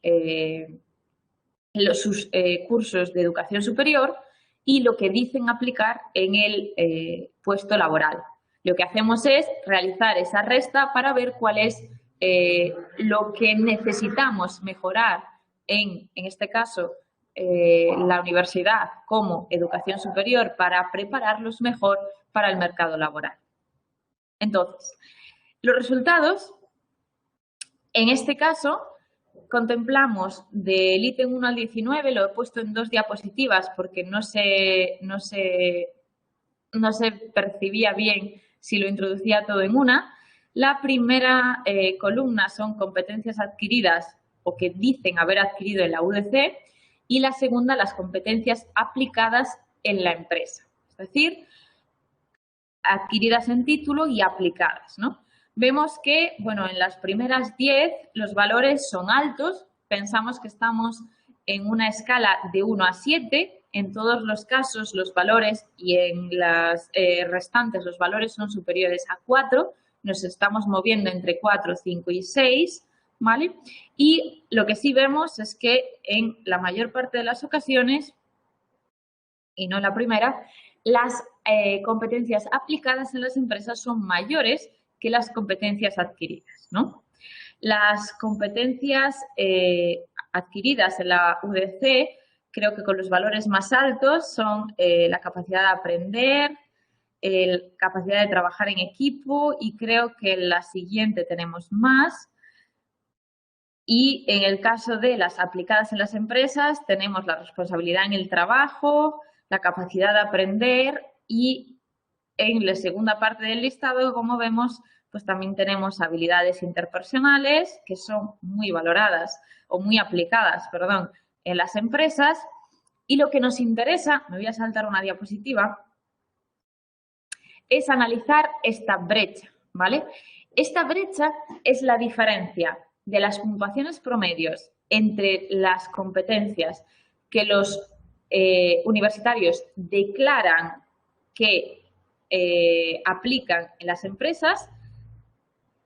sus cursos de educación superior y lo que dicen aplicar en el puesto laboral. Lo que hacemos es realizar esa resta para ver cuál es lo que necesitamos mejorar en este caso, la universidad como educación superior para prepararlos mejor para el mercado laboral. Entonces, los resultados, en este caso, contemplamos del ítem 1 al 19, lo he puesto en 2 diapositivas porque no se percibía bien si lo introducía todo en una. La primera columna son competencias adquiridas o que dicen haber adquirido en la UDC y la segunda las competencias aplicadas en la empresa, es decir, adquiridas en título y aplicadas, ¿no? Vemos que, bueno, en las primeras 10 los valores son altos, pensamos que estamos en una escala de 1 a 7, en todos los casos los valores y en las restantes los valores son superiores a 4, nos estamos moviendo entre 4, 5 y 6, ¿vale? Y lo que sí vemos es que en la mayor parte de las ocasiones, y no la primera, las competencias aplicadas en las empresas son mayores que las competencias adquiridas, ¿no? Las competencias adquiridas en la UDC, creo que con los valores más altos son la capacidad de aprender, capacidad de trabajar en equipo y creo que en la siguiente tenemos más. Y en el caso de las aplicadas en las empresas tenemos la responsabilidad en el trabajo, la capacidad de aprender y en la segunda parte del listado, como vemos, pues también tenemos habilidades interpersonales que son muy valoradas o muy aplicadas, perdón, en las empresas. Y lo que nos interesa, me voy a saltar una diapositiva, es analizar esta brecha, ¿vale? Esta brecha es la diferencia de las puntuaciones promedios entre las competencias que los universitarios declaran que aplican en las empresas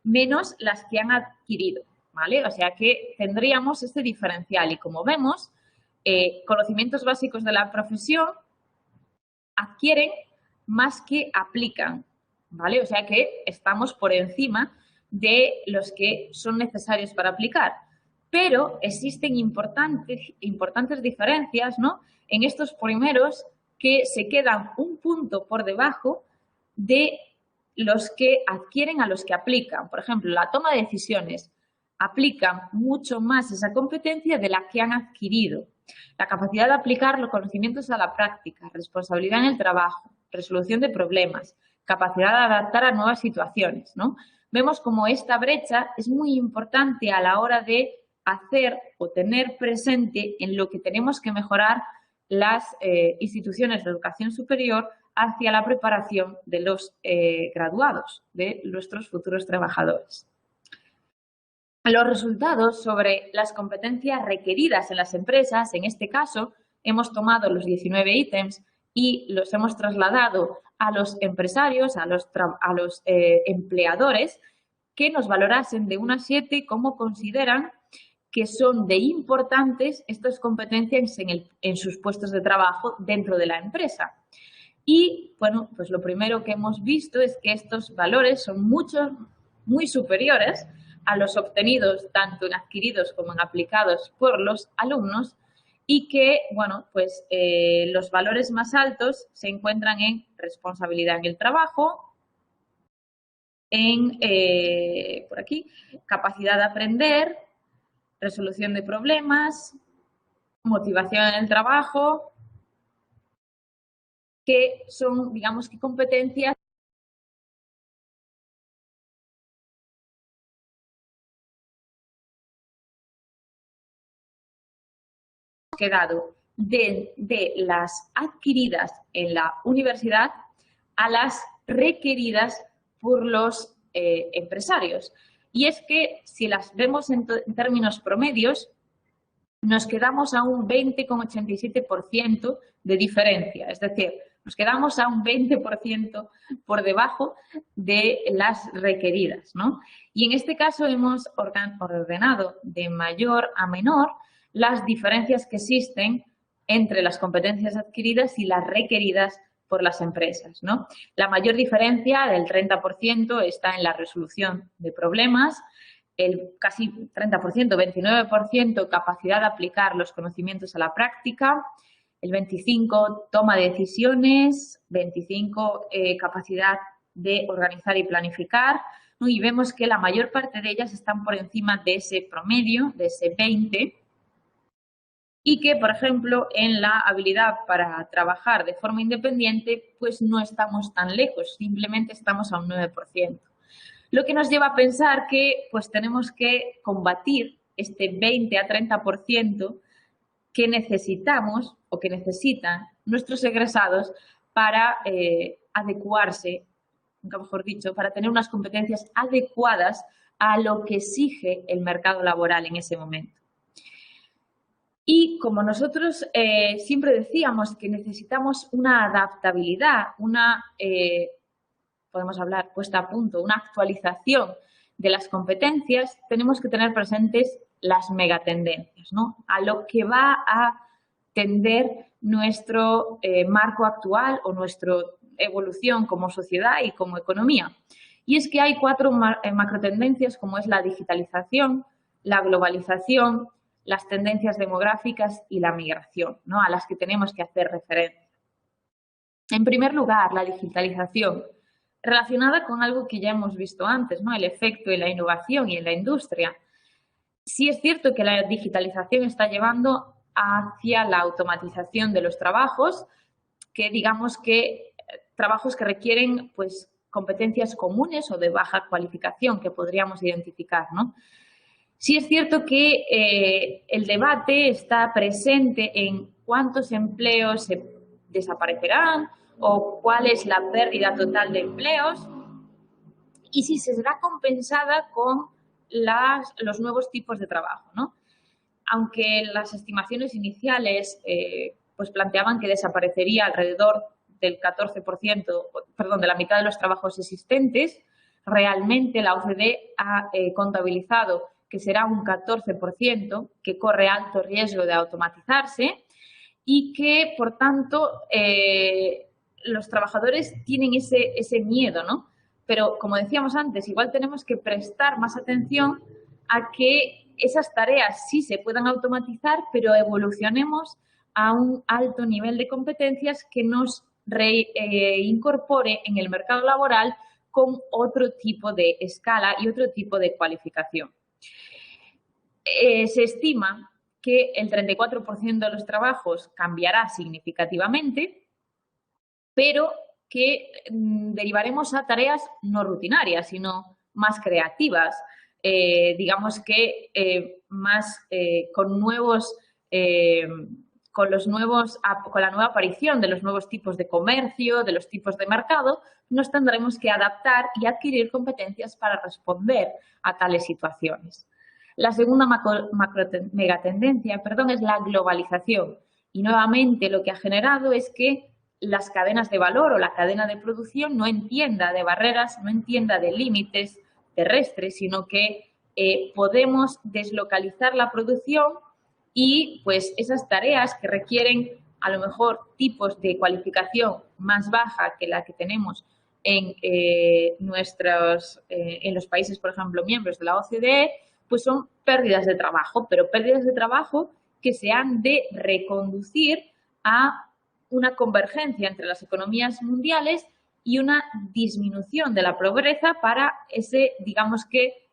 menos las que han adquirido, ¿vale? O sea que tendríamos este diferencial y como vemos, conocimientos básicos de la profesión adquieren más que aplican, ¿vale? O sea que estamos por encima de los que son necesarios para aplicar. Pero existen importantes diferencias, ¿no? En estos primeros que se quedan un punto por debajo de los que adquieren a los que aplican. Por ejemplo, la toma de decisiones aplican mucho más esa competencia de la que han adquirido. La capacidad de aplicar los conocimientos a la práctica, responsabilidad en el trabajo, resolución de problemas, capacidad de adaptar a nuevas situaciones, ¿no? Vemos como esta brecha es muy importante a la hora de hacer o tener presente en lo que tenemos que mejorar las instituciones de educación superior hacia la preparación de los graduados, de nuestros futuros trabajadores. Los resultados sobre las competencias requeridas en las empresas, en este caso, hemos tomado los 19 ítems y los hemos trasladado a los empresarios, a los empleadores, que nos valorasen de 1 a 7 cómo consideran que son de importantes estas competencias en sus puestos de trabajo dentro de la empresa. Y, bueno, pues lo primero que hemos visto es que estos valores son muy superiores a los obtenidos tanto en adquiridos como en aplicados por los alumnos y que, bueno, pues los valores más altos se encuentran en responsabilidad en el trabajo, en, por aquí, capacidad de aprender, resolución de problemas, motivación en el trabajo, que son, digamos, que competencias quedado de las adquiridas en la universidad a las requeridas por los empresarios. Y es que si las vemos en términos promedios, nos quedamos a un 20,87% de diferencia. Es decir, nos quedamos a un 20% por debajo de las requeridas, ¿no? Y en este caso hemos ordenado de mayor a menor las diferencias que existen entre las competencias adquiridas y las requeridas por las empresas, ¿no? La mayor diferencia, del 30%, está en la resolución de problemas, el casi 30%, 29% capacidad de aplicar los conocimientos a la práctica, el 25% toma de decisiones, 25% capacidad de organizar y planificar, ¿no? Y vemos que la mayor parte de ellas están por encima de ese promedio, de ese 20%, y que, por ejemplo, en la habilidad para trabajar de forma independiente, pues no estamos tan lejos, simplemente estamos a un 9%. Lo que nos lleva a pensar que pues tenemos que combatir este 20 a 30% que necesitamos o que necesitan nuestros egresados para adecuarse, nunca mejor dicho, para tener unas competencias adecuadas a lo que exige el mercado laboral en ese momento. Y como nosotros siempre decíamos que necesitamos una adaptabilidad, podemos hablar puesta a punto, una actualización de las competencias, tenemos que tener presentes las megatendencias, ¿no? A lo que va a tender nuestro marco actual o nuestra evolución como sociedad y como economía. Y es que hay 4 macrotendencias como es la digitalización, la globalización, las tendencias demográficas y la migración, ¿no? A las que tenemos que hacer referencia. En primer lugar, la digitalización, relacionada con algo que ya hemos visto antes, ¿no? El efecto en la innovación y en la industria. Sí es cierto que la digitalización está llevando hacia la automatización de los trabajos, que digamos que trabajos que requieren pues competencias comunes o de baja cualificación que podríamos identificar, ¿no? Sí es cierto que el debate está presente en cuántos empleos se desaparecerán o cuál es la pérdida total de empleos y si se será compensada con los nuevos tipos de trabajo, ¿no? Aunque las estimaciones iniciales pues planteaban que desaparecería alrededor del 14%, perdón, de la mitad de los trabajos existentes, realmente la OCDE ha contabilizado que será un 14% que corre alto riesgo de automatizarse y que, por tanto, los trabajadores tienen ese miedo, ¿no? Pero, como decíamos antes, igual tenemos que prestar más atención a que esas tareas sí se puedan automatizar, pero evolucionemos a un alto nivel de competencias que nos incorpore en el mercado laboral con otro tipo de escala y otro tipo de cualificación. Se estima que el 34% de los trabajos cambiará significativamente, pero que derivaremos a tareas no rutinarias, sino más creativas, digamos que más con la nueva aparición de los nuevos tipos de comercio, de los tipos de mercado, nos tendremos que adaptar y adquirir competencias para responder a tales situaciones. La segunda megatendencia, es la globalización. Y nuevamente lo que ha generado es que las cadenas de valor o la cadena de producción no entienda de barreras, no entienda de límites terrestres, sino que podemos deslocalizar la producción y pues esas tareas que requieren a lo mejor tipos de cualificación más baja que la que tenemos en los países, por ejemplo, miembros de la OCDE, pues son pérdidas de trabajo, pero pérdidas de trabajo que se han de reconducir a una convergencia entre las economías mundiales y una disminución de la pobreza para ese, digamos que,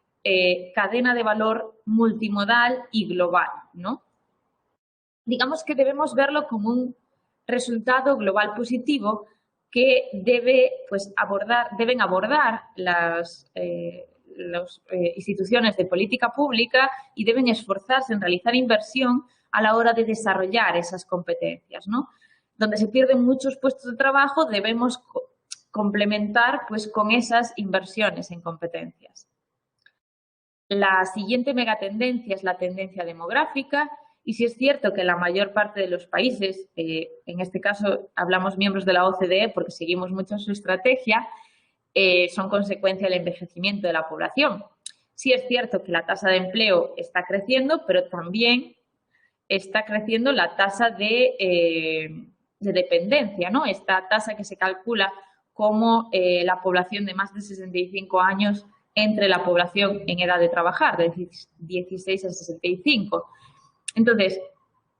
cadena de valor multimodal y global, ¿no? Digamos que debemos verlo como un resultado global positivo que deben abordar las instituciones de política pública y deben esforzarse en realizar inversión a la hora de desarrollar esas competencias, ¿no? Donde se pierden muchos puestos de trabajo, debemos complementar pues, con esas inversiones en competencias. La siguiente megatendencia es la tendencia demográfica. Y sí es cierto que la mayor parte de los países, en este caso hablamos miembros de la OCDE porque seguimos mucho su estrategia, son consecuencia del envejecimiento de la población. Sí es cierto que la tasa de empleo está creciendo, pero también está creciendo la tasa de dependencia, ¿no? Esta tasa que se calcula como la población de más de 65 años entre la población en edad de trabajar, de 16 a 65. Entonces,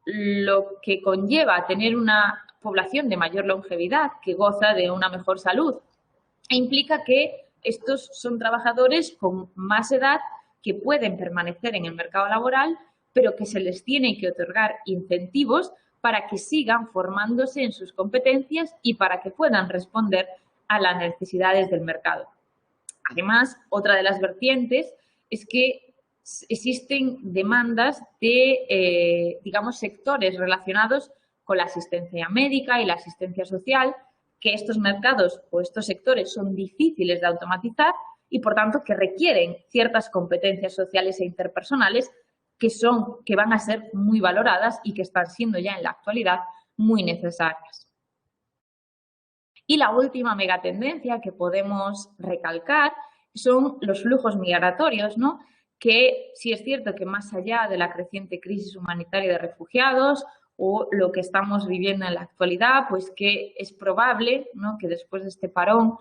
lo que conlleva tener una población de mayor longevidad que goza de una mejor salud implica que estos son trabajadores con más edad que pueden permanecer en el mercado laboral, pero que se les tiene que otorgar incentivos para que sigan formándose en sus competencias y para que puedan responder a las necesidades del mercado. Además, otra de las vertientes es que existen demandas de, digamos, sectores relacionados con la asistencia médica y la asistencia social, que estos mercados o estos sectores son difíciles de automatizar y, por tanto, que requieren ciertas competencias sociales e interpersonales que van a ser muy valoradas y que están siendo ya en la actualidad muy necesarias. Y la última megatendencia que podemos recalcar son los flujos migratorios, ¿no? Que sí es cierto que más allá de la creciente crisis humanitaria de refugiados o lo que estamos viviendo en la actualidad, pues que es probable, ¿no?, que después de este parón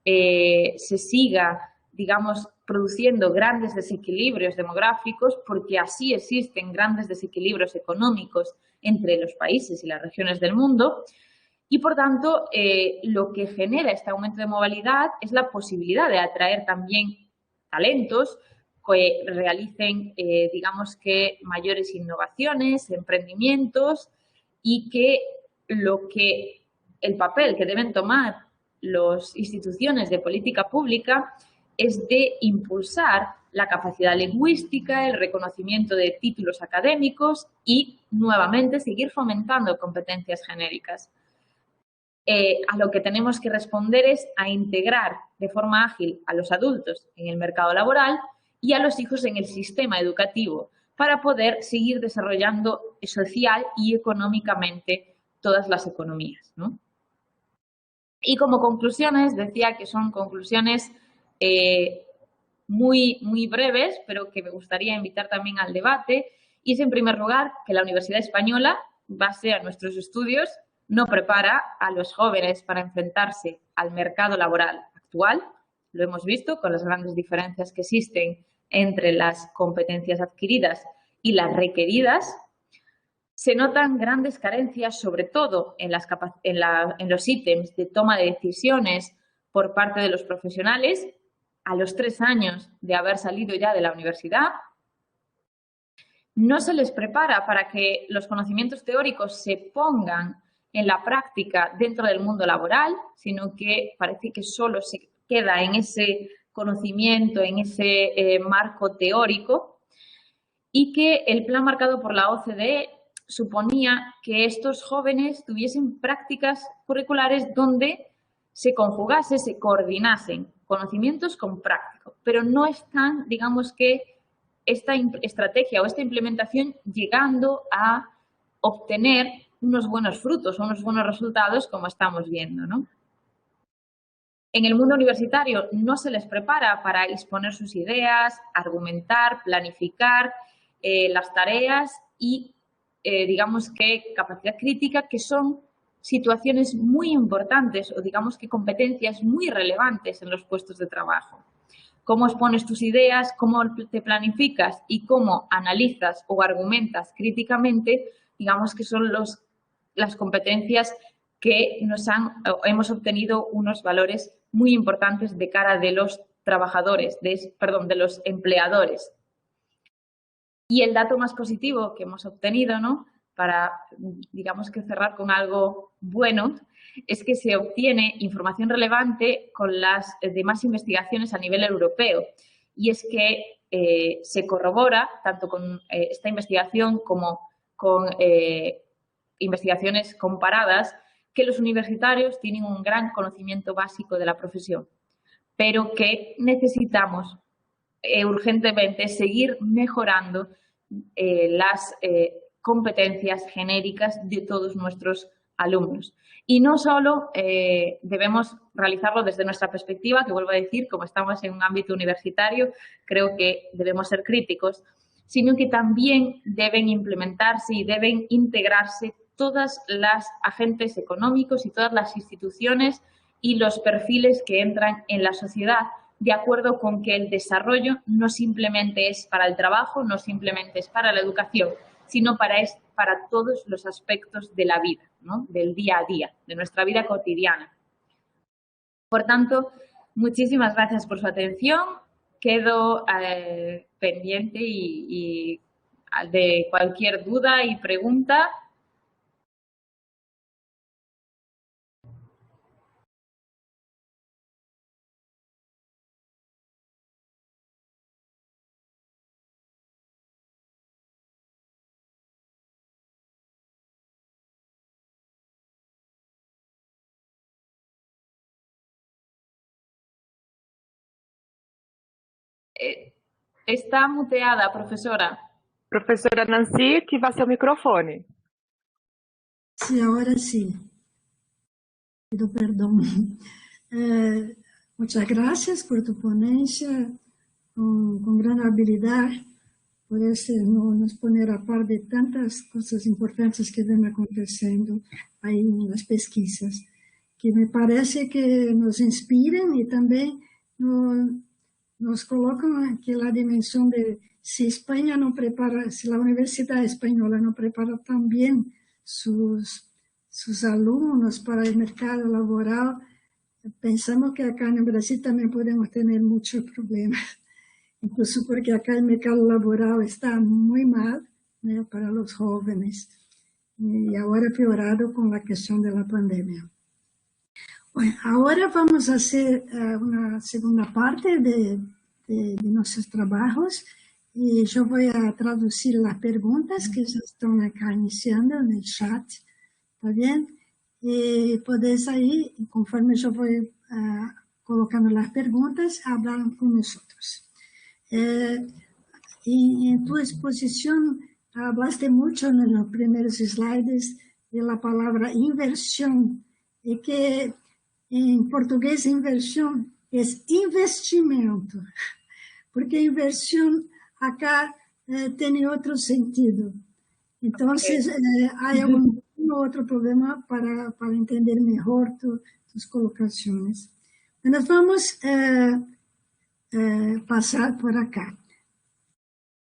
se siga, digamos, produciendo grandes desequilibrios demográficos, porque así existen grandes desequilibrios económicos entre los países y las regiones del mundo. Y, por tanto, lo que genera este aumento de movilidad es la posibilidad de atraer también talentos que realicen, digamos que, mayores innovaciones, emprendimientos y que el papel que deben tomar las instituciones de política pública es de impulsar la capacidad lingüística, el reconocimiento de títulos académicos y, nuevamente, seguir fomentando competencias genéricas. A lo que tenemos que responder es a integrar de forma ágil a los adultos en el mercado laboral y a los hijos en el sistema educativo para poder seguir desarrollando social y económicamente todas las economías, ¿no? Y como conclusiones, decía que son conclusiones muy breves, pero que me gustaría invitar también al debate, y es, en primer lugar, que la Universidad Española, base a nuestros estudios, no prepara a los jóvenes para enfrentarse al mercado laboral actual. Lo hemos visto con las grandes diferencias que existen entre las competencias adquiridas y las requeridas. Se notan grandes carencias, sobre todo en los ítems de toma de decisiones por parte de los profesionales a los 3 años de haber salido ya de la universidad. No se les prepara para que los conocimientos teóricos se pongan en la práctica dentro del mundo laboral, sino que parece que solo se queda en ese conocimiento, en ese marco teórico, y que el plan marcado por la OCDE suponía que estos jóvenes tuviesen prácticas curriculares donde se conjugase, se coordinasen conocimientos con práctico, pero no están, digamos que, esta estrategia o esta implementación llegando a obtener unos buenos frutos o unos buenos resultados, como estamos viendo, ¿no? En el mundo universitario no se les prepara para exponer sus ideas, argumentar, planificar las tareas y digamos que capacidad crítica, que son situaciones muy importantes o digamos que competencias muy relevantes en los puestos de trabajo. Cómo expones tus ideas, cómo te planificas y cómo analizas o argumentas críticamente, digamos que son las competencias que hemos obtenido unos valores muy importantes de cara de los trabajadores, de los empleadores. Y el dato más positivo que hemos obtenido, ¿no?, para, digamos que cerrar con algo bueno, es que se obtiene información relevante con las demás investigaciones a nivel europeo. Y es que se corrobora, tanto con esta investigación como con investigaciones comparadas, que los universitarios tienen un gran conocimiento básico de la profesión, pero que necesitamos urgentemente seguir mejorando las competencias genéricas de todos nuestros alumnos. Y no solo debemos realizarlo desde nuestra perspectiva, que vuelvo a decir, como estamos en un ámbito universitario, creo que debemos ser críticos, sino que también deben implementarse y deben integrarse todas las agentes económicos y todas las instituciones y los perfiles que entran en la sociedad, de acuerdo con que el desarrollo no simplemente es para el trabajo, no simplemente es para la educación, sino para todos los aspectos de la vida, ¿no?, del día a día, de nuestra vida cotidiana. Por tanto, muchísimas gracias por su atención. Quedo pendiente y de cualquier duda y pregunta. Está muteada, professora. Professora Nancy, ativa seu microfone. Sí, ahora sí. Pido perdón. Muchas gracias por tu ponencia, con gran habilidad, por nos poner a par de tantas cosas importantes que van aconteciendo ahí en las pesquisas, que me parece que nos inspiran y también nos colocan aquí la dimensión de si España no prepara, si la Universidad Española no prepara tan bien sus alumnos para el mercado laboral, pensamos que acá en Brasil también podemos tener muchos problemas, incluso porque acá el mercado laboral está muy mal, ¿no?, para los jóvenes, y ahora piorado con la cuestión de la pandemia. Bueno, ahora vamos a hacer una segunda parte de nuestros trabajos y yo voy a traducir las preguntas que ya están acá iniciando en el chat, ¿está bien? Y podéis ahí, conforme yo voy colocando las preguntas, hablar con nosotros. Y en tu exposición hablaste mucho en los primeros slides de la palabra inversión, y que en portugués inversión es investimento, porque inversión acá tiene otro sentido. Entonces, ¿hay algún otro problema para entender mejor tus colocaciones? Nos vamos a pasar por acá.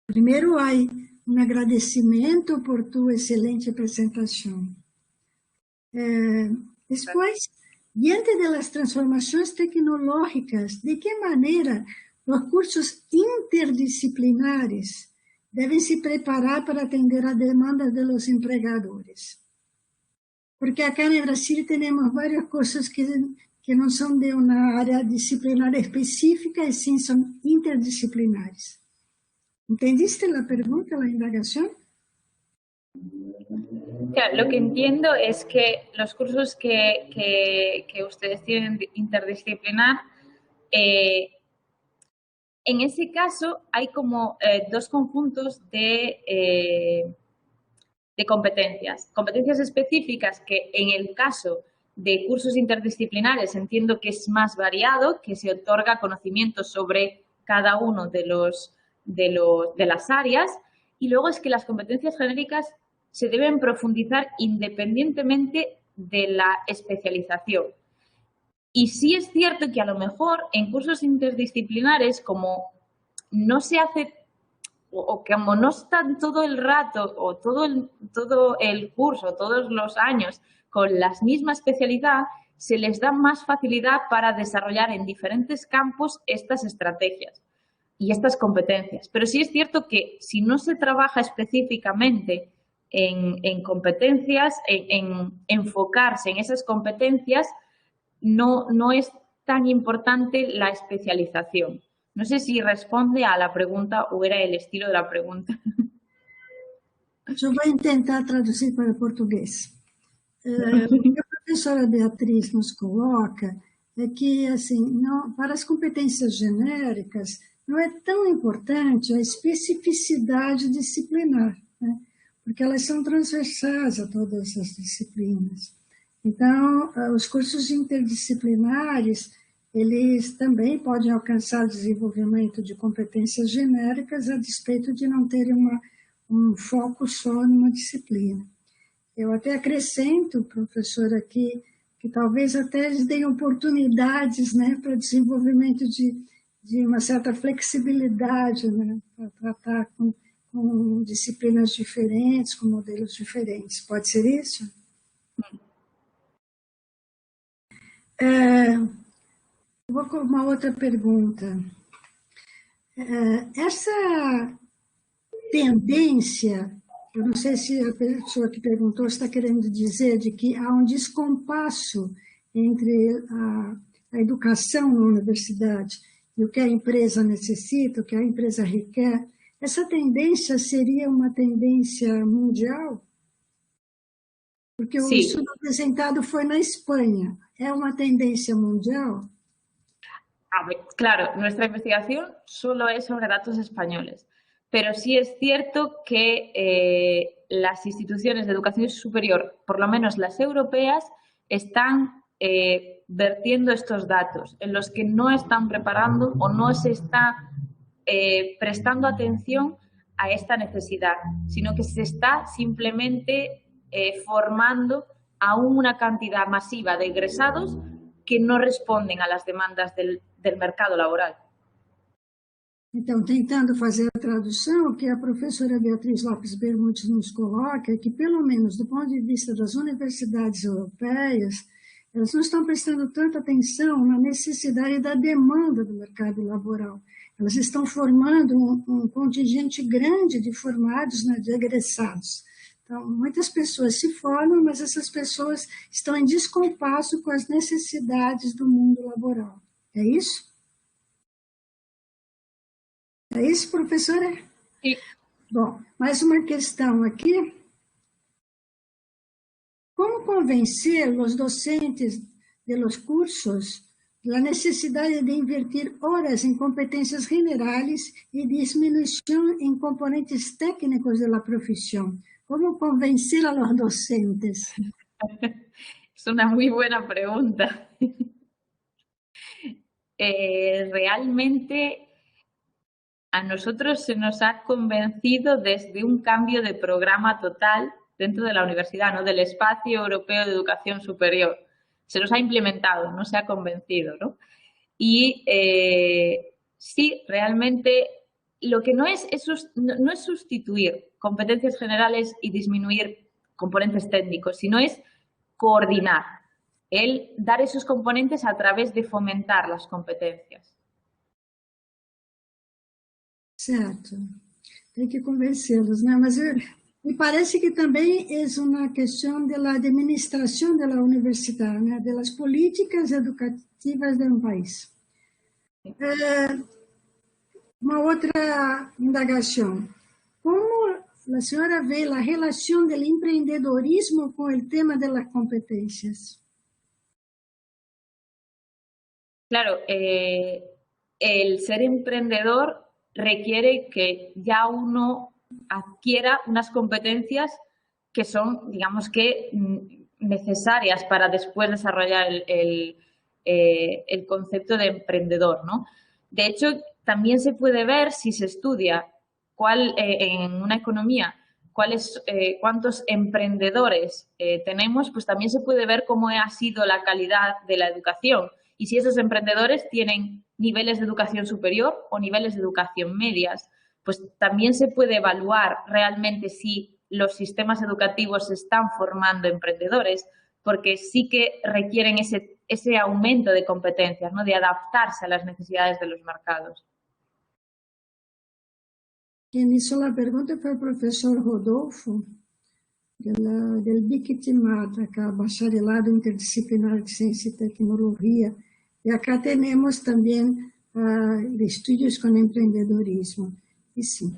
Primero hay un agradecimiento por tu excelente presentación. Después, diante de las transformaciones tecnológicas, ¿de qué manera los cursos interdisciplinares deben se preparar para atender a demandas de los empregadores? Porque acá en Brasil tenemos varios cursos que no son de una área disciplinar específica, y sí son interdisciplinares. ¿Entendiste la pregunta, la indagación? Claro, lo que entiendo es que los cursos que ustedes tienen interdisciplinar, en ese caso hay como dos conjuntos de competencias. Competencias específicas que en el caso de cursos interdisciplinares entiendo que es más variado, que se otorga conocimiento sobre cada uno de las áreas, y luego es que las competencias genéricas se deben profundizar independientemente de la especialización. Y sí es cierto que a lo mejor en cursos interdisciplinares, como no se hace o como no están todo el rato o todo el curso, todos los años con la misma especialidad, se les da más facilidad para desarrollar en diferentes campos estas estrategias y estas competencias. Pero sí es cierto que si no se trabaja específicamente en competencias, en enfocarse en esas competencias, no es tan importante la especialización. No sé si responde a la pregunta o era el estilo de la pregunta. Eu vou tentar traduzir para português. O que a professora Beatriz nos coloca é que, assim, não, para as competências genéricas, não é tão importante a especificidade disciplinar, né? Porque elas são transversais a todas as disciplinas. Então, os cursos interdisciplinares, eles também podem alcançar o desenvolvimento de competências genéricas a despeito de não terem um foco só numa disciplina. Eu até acrescento, professor, aqui, que talvez até eles deem oportunidades, né, para desenvolvimento de uma certa flexibilidade, né, para tratar com disciplinas diferentes, com modelos diferentes. Pode ser isso? Vou com uma outra pergunta. Essa tendência, eu não sei se a pessoa que perguntou está querendo dizer de que há um descompasso entre a educação na universidade e o que a empresa necessita, o que a empresa requer. Essa tendência seria uma tendência mundial? Porque o estudo apresentado foi na Espanha. ¿Es una tendencia mundial? Claro, nuestra investigación solo es sobre datos españoles, pero sí es cierto que las instituciones de educación superior, por lo menos las europeas, están vertiendo estos datos en los que no están preparando o no se está prestando atención a esta necesidad, sino que se está simplemente formando a una cantidad masiva de egresados que no responden a las demandas del mercado laboral. Então, tentando fazer a tradução, o que a professora Beatriz Lopes Bermudes nos coloca é que, pelo menos do ponto de vista das universidades europeias, elas não estão prestando tanta atenção na necessidade e da demanda do mercado laboral. Elas estão formando um contingente grande de formados, né, de egressados. Então, muitas pessoas se formam, mas essas pessoas estão em descompasso com as necessidades do mundo laboral. É isso? É isso, professora? Sim. Bom, mais uma questão aqui. Como convencer os docentes de los cursos da necessidade de invertir horas em competências generais e diminuição em componentes técnicos da profissão? ¿Cómo convencer a los docentes? Es una muy buena pregunta. Realmente a nosotros se nos ha convencido desde un cambio de programa total dentro de la universidad, ¿no? Del Espacio Europeo de Educación Superior. Se nos ha implementado, no se ha convencido, ¿no? Y sí, realmente lo que no es sustituir competencias generales y disminuir componentes técnicos, sino es coordinar, el dar esos componentes a través de fomentar las competencias. Certo, tem que convencê-los, né? Mas me parece que também é uma questão da administração da universidade, né? Das políticas educativas de um país. Uma outra indagação. Como a senhora vê a relação do empreendedorismo com o tema das competências? Claro, el ser emprendedor requiere que ya uno adquiera unas competencias que son, digamos que, necesarias para después desarrollar el concepto de emprendedor, ¿no? De hecho, también se puede ver si se estudia en una economía cuántos emprendedores tenemos, pues también se puede ver cómo ha sido la calidad de la educación y si esos emprendedores tienen niveles de educación superior o niveles de educación medias. Pues también se puede evaluar realmente si los sistemas educativos se están formando emprendedores, porque sí que requieren ese aumento de competencias, ¿no? De adaptarse a las necesidades de los mercados. Quien hizo la pregunta fue el profesor Rodolfo, del BICTIMAD, acá, Bacharelado Interdisciplinar de Ciencia y Tecnología. Y acá tenemos también estudios con emprendedorismo. Y sí.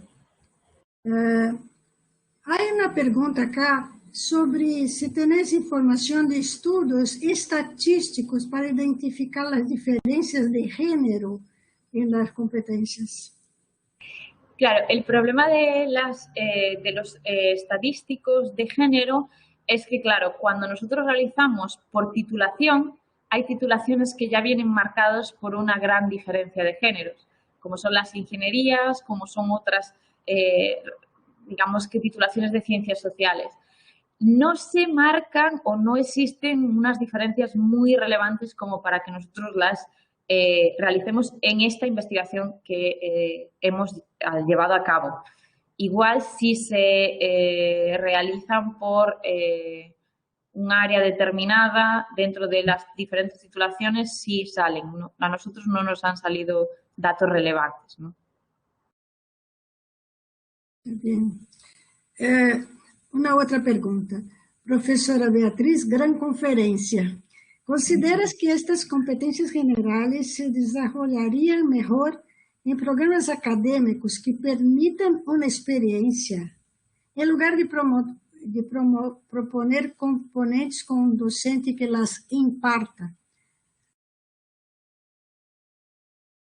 Hay una pregunta acá sobre si tenés información de estudios estatísticos para identificar las diferencias de género en las competencias. Claro, el problema de los estadísticos de género es que, claro, cuando nosotros realizamos por titulación, hay titulaciones que ya vienen marcadas por una gran diferencia de géneros, como son las ingenierías, como son otras, digamos que titulaciones de ciencias sociales. No se marcan o no existen unas diferencias muy relevantes como para que nosotros las realicemos en esta investigación que hemos llevado a cabo. Igual si se realizan por un área determinada dentro de las diferentes titulaciones, sí salen, ¿no? A nosotros no nos han salido datos relevantes, ¿no? Bien. Una otra pregunta. Profesora Beatriz, gran conferencia. ¿Consideras que estas competencias generales se desarrollarían mejor en programas académicos que permitan una experiencia, en lugar de proponer componentes con un docente que las imparta?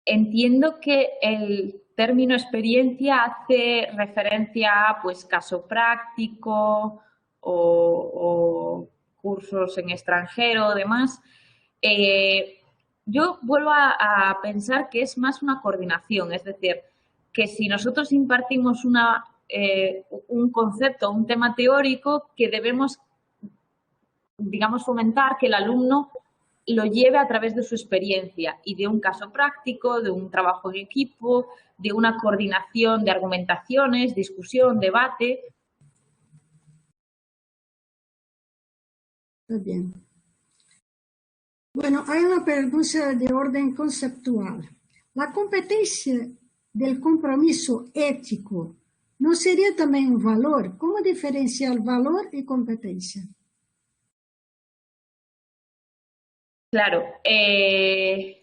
Entiendo que el término experiencia hace referencia a pues, caso práctico o cursos en extranjero o demás. Yo vuelvo a pensar que es más una coordinación, es decir, que si nosotros impartimos un concepto, un tema teórico, que debemos, digamos, fomentar que el alumno lo lleve a través de su experiencia y de un caso práctico, de un trabajo en equipo, de una coordinación de argumentaciones, discusión, debate. Está bien. Bueno, hay una pregunta de orden conceptual. ¿La competencia del compromiso ético no sería también un valor? ¿Cómo diferenciar valor y competencia? Claro, es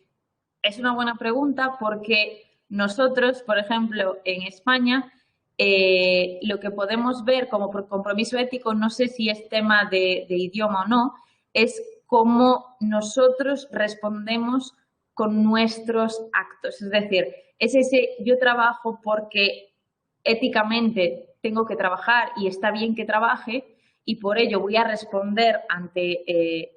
una buena pregunta porque nosotros, por ejemplo, en España, lo que podemos ver como compromiso ético, no sé si es tema de idioma o no, es cómo nosotros respondemos con nuestros actos. Es decir, es ese yo trabajo porque éticamente tengo que trabajar y está bien que trabaje, y por ello voy a responder ante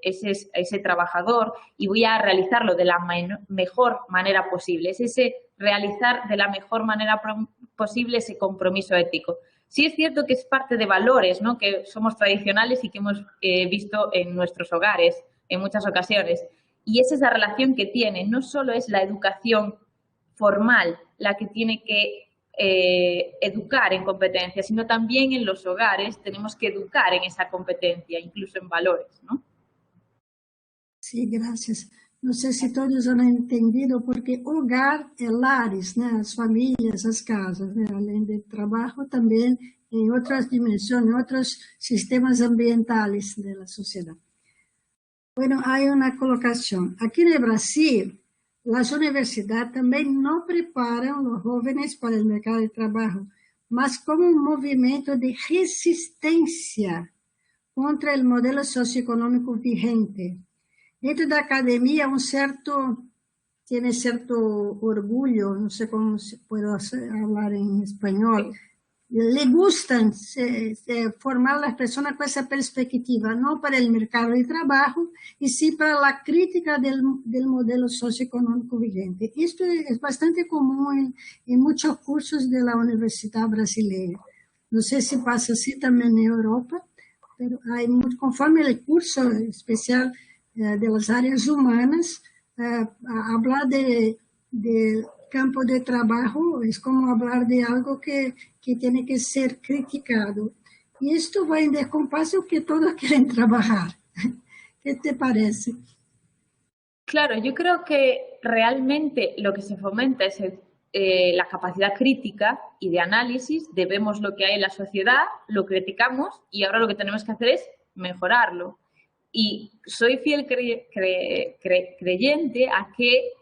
ese trabajador y voy a realizarlo de la mejor manera posible. Es ese realizar de la mejor manera posible ese compromiso ético. Sí es cierto que es parte de valores, ¿no? Que somos tradicionales y que hemos visto en nuestros hogares en muchas ocasiones. Y es esa relación que tiene. No solo es la educación formal la que tiene que educar en competencias, sino también en los hogares tenemos que educar en esa competencia, incluso en valores, ¿no? Sí, gracias. No sé si todos han entendido, porque hogar es lares, ¿no? Las familias, las casas, ¿no? Além del trabajo, también en otras dimensiones, otros sistemas ambientales de la sociedad. Bueno, hay una colocación. Aquí en Brasil, las universidades también no preparan a los jóvenes para el mercado de trabajo, mas como un movimiento de resistencia contra el modelo socioeconómico vigente. Dentro de la academia, tiene cierto orgullo, no sé cómo puedo hablar en español, le gustan formar a las personas con esa perspectiva, no para el mercado de trabajo, y sí para la crítica del modelo socioeconómico vigente. Esto es bastante común en muchos cursos de la universidad brasileña. No sé si pasa así también en Europa, pero hay conforme el curso especial de las áreas humanas, hablar de campo de trabajo es como hablar de algo que tiene que ser criticado. Y esto va en descompaso que todos quieren trabajar. ¿Qué te parece? Claro, yo creo que realmente lo que se fomenta es la capacidad crítica y de análisis. Vemos lo que hay en la sociedad, lo criticamos y ahora lo que tenemos que hacer es mejorarlo. Y soy fiel creyente a que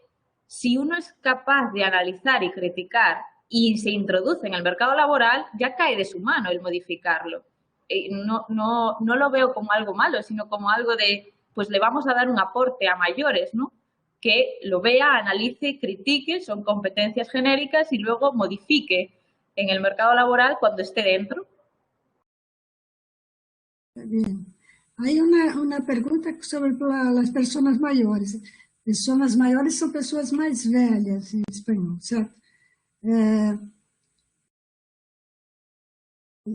si uno es capaz de analizar y criticar y se introduce en el mercado laboral, ya cae de su mano el modificarlo. No lo veo como algo malo, sino como algo de, pues le vamos a dar un aporte a mayores, ¿no? Que lo vea, analice, critique, son competencias genéricas y luego modifique en el mercado laboral cuando esté dentro. Bien. Hay una pregunta sobre las personas mayores. Personas mayores son personas más velhas en español, ¿cierto?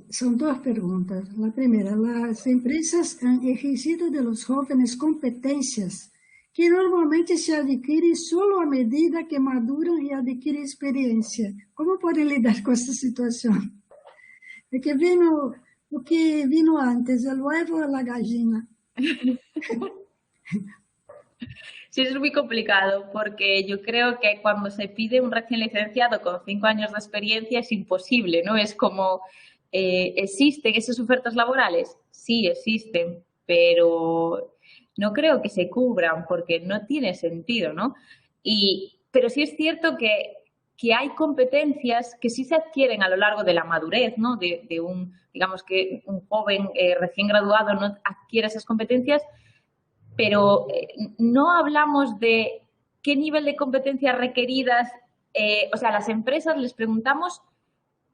Son dos preguntas. La primera, las empresas han exigido de los jóvenes competencias que normalmente se adquieren solo a medida que maduran y adquieren experiencia. ¿Cómo pueden lidar con esta situación? Es que vino, lo que vino antes, el huevo o la gallina. Sí, es muy complicado porque yo creo que cuando se pide un recién licenciado con 5 años de experiencia es imposible, ¿no? Es como, ¿existen esas ofertas laborales? Sí, existen, pero no creo que se cubran porque no tiene sentido, ¿no? Pero sí es cierto que hay competencias que sí se adquieren a lo largo de la madurez, ¿no? Digamos que un joven recién graduado no adquiere esas competencias, pero no hablamos de qué nivel de competencias requeridas, o sea, a las empresas les preguntamos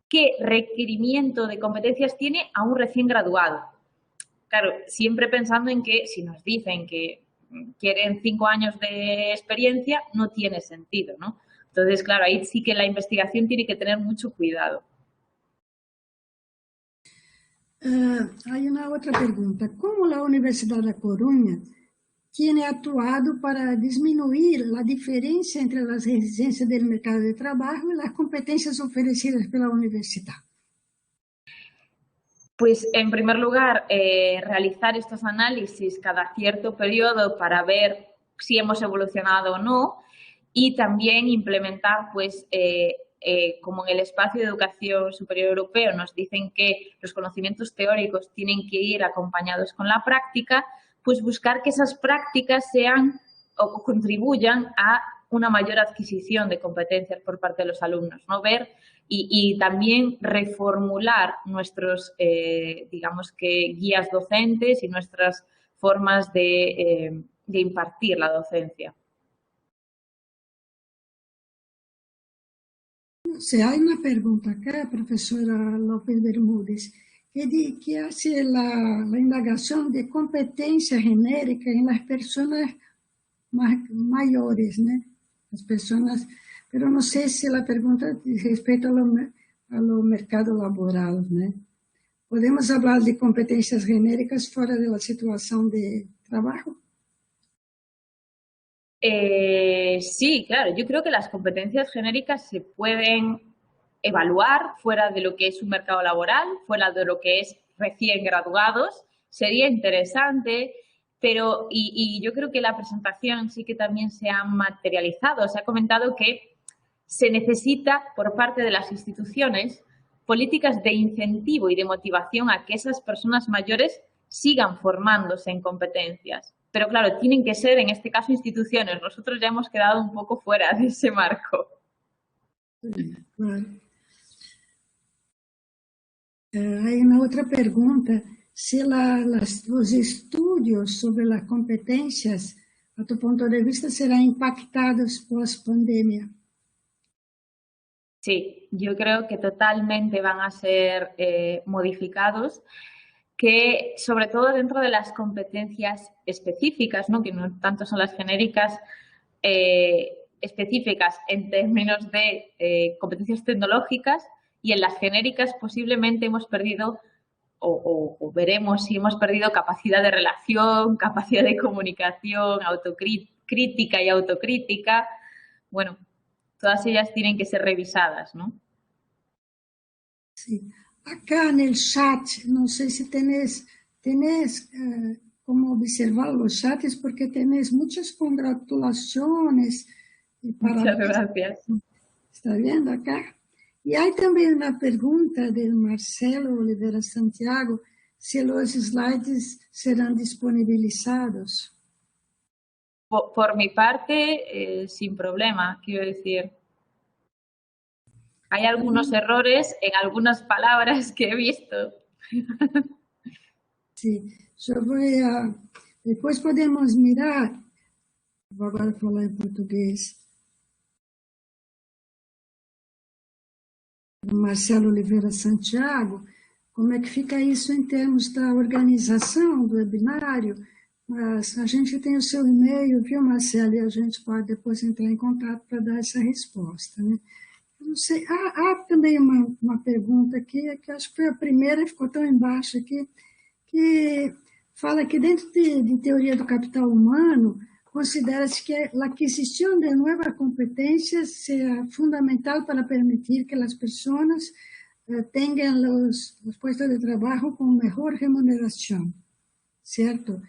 qué requerimiento de competencias tiene a un recién graduado. Claro, siempre pensando en que si nos dicen que quieren 5 años de experiencia, no tiene sentido, ¿no? Entonces, claro, ahí sí que la investigación tiene que tener mucho cuidado. Hay una otra pregunta. ¿Cómo la Universidad de Coruña tiene actuado para disminuir la diferencia entre las exigencias del mercado de trabajo y las competencias ofrecidas por la universidad? Pues, en primer lugar, realizar estos análisis cada cierto periodo para ver si hemos evolucionado o no y también implementar, pues, como en el espacio de educación superior europeo nos dicen que los conocimientos teóricos tienen que ir acompañados con la práctica, pues buscar que esas prácticas sean o contribuyan a una mayor adquisición de competencias por parte de los alumnos, ¿no? Ver y también reformular nuestros, digamos que, guías docentes y nuestras formas de impartir la docencia. Sí, hay una pregunta acá, profesora López Bermúdez, que hace la indagación de competencia genérica en las personas mayores, ¿no? Las personas, pero no sé si la pregunta respecto a lo mercado laboral, ¿no? ¿Podemos hablar de competencias genéricas fuera de la situación de trabajo? Sí, claro, yo creo que las competencias genéricas se pueden evaluar fuera de lo que es un mercado laboral, fuera de lo que es recién graduados. Sería interesante, pero y yo creo que la presentación sí que también se ha materializado. Se ha comentado que se necesita por parte de las instituciones políticas de incentivo y de motivación a que esas personas mayores sigan formándose en competencias. Pero claro, tienen que ser, en este caso, instituciones. Nosotros ya hemos quedado un poco fuera de ese marco. Claro. Hay una otra pregunta. Si los estudios sobre las competencias, a tu punto de vista, serán impactados post-pandemia. Sí, yo creo que totalmente van a ser modificados, que sobre todo dentro de las competencias específicas, ¿no? Que no tanto son las genéricas, específicas en términos de competencias tecnológicas y en las genéricas posiblemente hemos perdido o veremos si hemos perdido capacidad de relación, capacidad de comunicación, crítica y autocrítica. Bueno, todas ellas tienen que ser revisadas, ¿no? Sí. Acá en el chat, no sé si tenés como observar los chats, porque tenés muchas congratulaciones. Muchas gracias. ¿Está viendo acá? Y hay también una pregunta del Marcelo Oliveira Santiago, si los slides serán disponibilizados. Por mi parte, sin problema, quiero decir. Hay algunos errores en algunas palabras que he visto. Sí, yo voy a... Después podemos mirar, vou agora falar em português, Marcelo Oliveira Santiago, como é que fica isso em termos da organização do webinário, mas a gente tem o seu e-mail, viu, Marcelo, e a gente pode depois entrar em contato para dar essa resposta, né? Eu não sei, há também uma pergunta aqui, que acho que foi a primeira e ficou tão embaixo aqui, que fala que dentro de teoria do capital humano, considera-se que a adquisição de novas competências seja fundamental para permitir que as pessoas tenham os postos de trabalho com melhor remuneração, certo?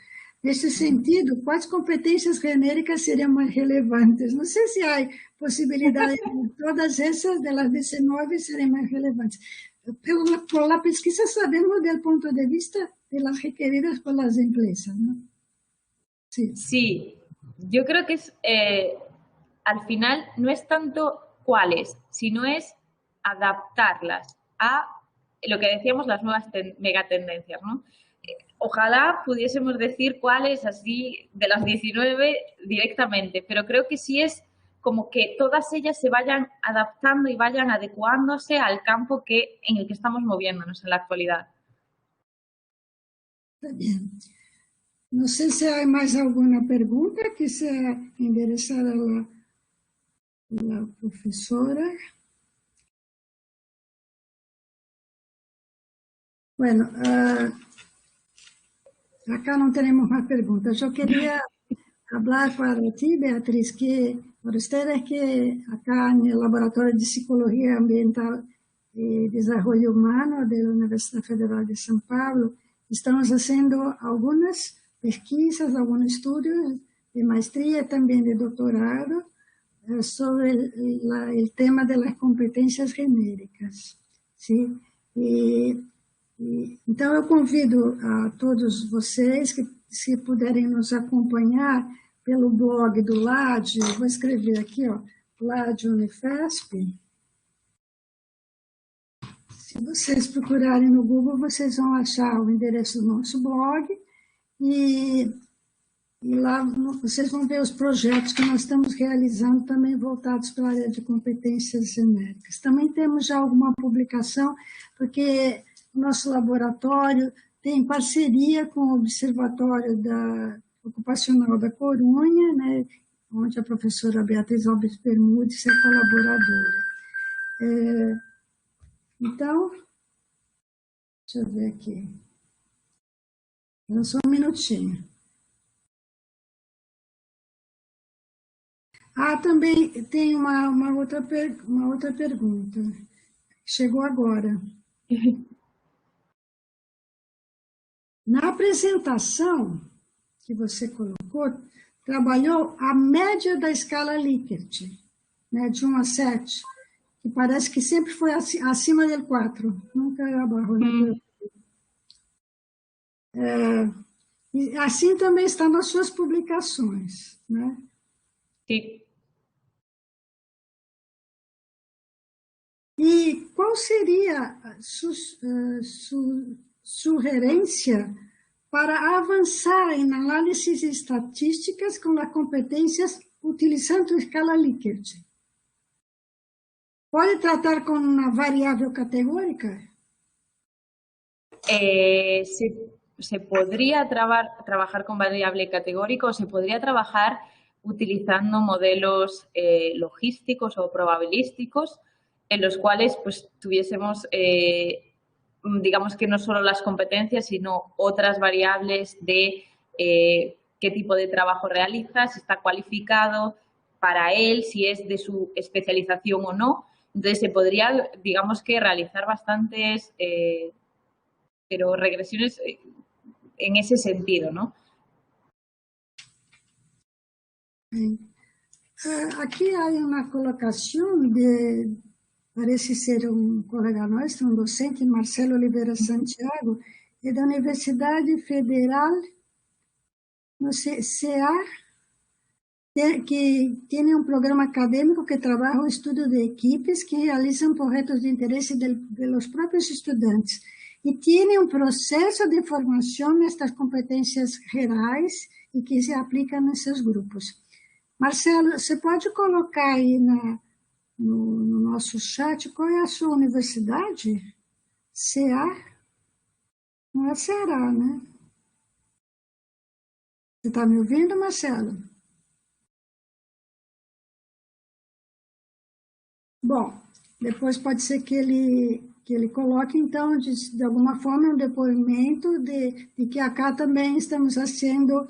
Nesse sentido, quais competências genéricas seriam mais relevantes? Não sei se há possibilidade de todas essas, das 19, serem mais relevantes. Por la pesquisa sabemos do ponto de vista de las requeridas por las empresas, ¿no? Sí. Sí, yo creo que al final no es tanto cuáles, sino es adaptarlas a lo que decíamos, las nuevas megatendencias, ¿no? Ojalá pudiésemos decir cuáles así de las 19 directamente, pero creo que sí es como que todas ellas se vayan adaptando y vayan adecuándose al campo en el que estamos moviéndonos en la actualidad. Está bien. No sé si hay más alguna pregunta que sea enderezada a la profesora. Bueno, acá no tenemos más preguntas. Yo quería hablar para ti, Beatriz, que para ustedes que acá en el Laboratorio de Psicología Ambiental y Desarrollo Humano de la Universidad Federal de São Paulo, estamos haciendo algunas pesquisas, algunos estudios de maestría y también de doctorado sobre el tema de las competencias genéricas, ¿sí? Então, eu convido a todos vocês que, se puderem nos acompanhar pelo blog do LAD, vou escrever aqui, ó, LAD Unifesp. Se vocês procurarem no Google, vocês vão achar o endereço do nosso blog e lá vocês vão ver os projetos que nós estamos realizando também voltados para a área de competências genéricas. Também temos já alguma publicação, porque o nosso laboratório tem parceria com o Observatório Ocupacional da Corunha, né, onde a professora Beatriz Alves Bermudes é colaboradora. Então, deixa eu ver aqui. Só um minutinho. Também tem uma outra pergunta. Chegou agora. Na apresentação que você colocou, trabalhou a média da escala Likert, né, de 1 a 7, que parece que sempre foi acima do 4, nunca abaixo. E assim também está nas suas publicações, né? Sim. E qual seria a sugerência para avançar em análises estatísticas com as competências utilizando a escala Likert? ¿Pode tratar com uma variável categórica? Se podría trabajar con variable categórica o se podría trabajar utilizando modelos logísticos o probabilísticos. en los cuales pues tuviésemos, digamos que no solo las competencias, sino otras variables de qué tipo de trabajo realiza, si está cualificado para él, si es de su especialización o no. Entonces, se podría, digamos que, realizar bastantes pero regresiones en ese sentido, ¿no? Aqui há uma colocação de, parece ser um colega nosso, um docente, Marcelo Oliveira Santiago, é da Universidade Federal, não sei, CA, que tem um programa acadêmico que trabalha o estudo de equipes que realizam projetos de interesse dos próprios estudantes. E tem um processo de formação nestas competências gerais e que se aplicam nesses grupos. Marcelo, você pode colocar aí no nosso chat qual é a sua universidade? CA? Não é Ceará, né? Você está me ouvindo, Marcelo? Bom, depois pode ser que ele coloque, então, de alguma forma, um depoimento de que acá também estamos fazendo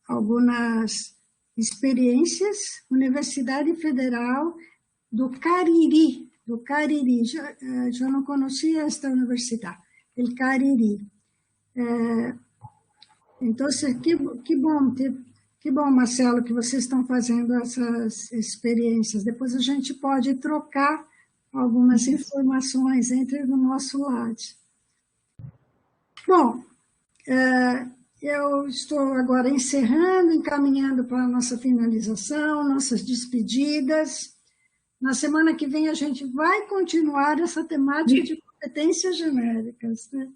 algumas experiências. Universidade Federal do Cariri, já não conhecia esta universidade, o Cariri. Então, que bom, Marcelo, que vocês estão fazendo essas experiências. Depois a gente pode trocar algumas informações entre o nosso lado. Bom, eu estou agora encerrando, encaminhando para a nossa finalização, nossas despedidas. Na semana que vem a gente vai continuar essa temática de competências genéricas, né?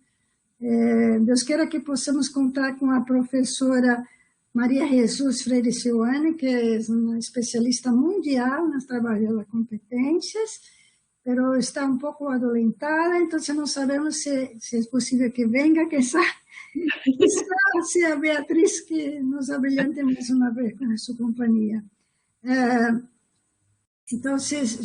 Deus queira que possamos contar com a professora Maria Jesus Freire Silvane, que é uma especialista mundial nas trabalhos de competências, mas está um pouco adoentada, então não sabemos se é possível que venha, que se a Beatriz que nos abrilhante mais uma vez com a sua companhia. Então,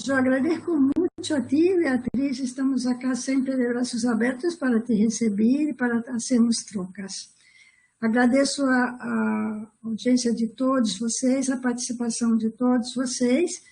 eu agradeço muito a ti, Beatriz, estamos aqui sempre de braços abertos para te receber e para fazermos trocas. Agradeço a audiência de todos vocês, a participação de todos vocês,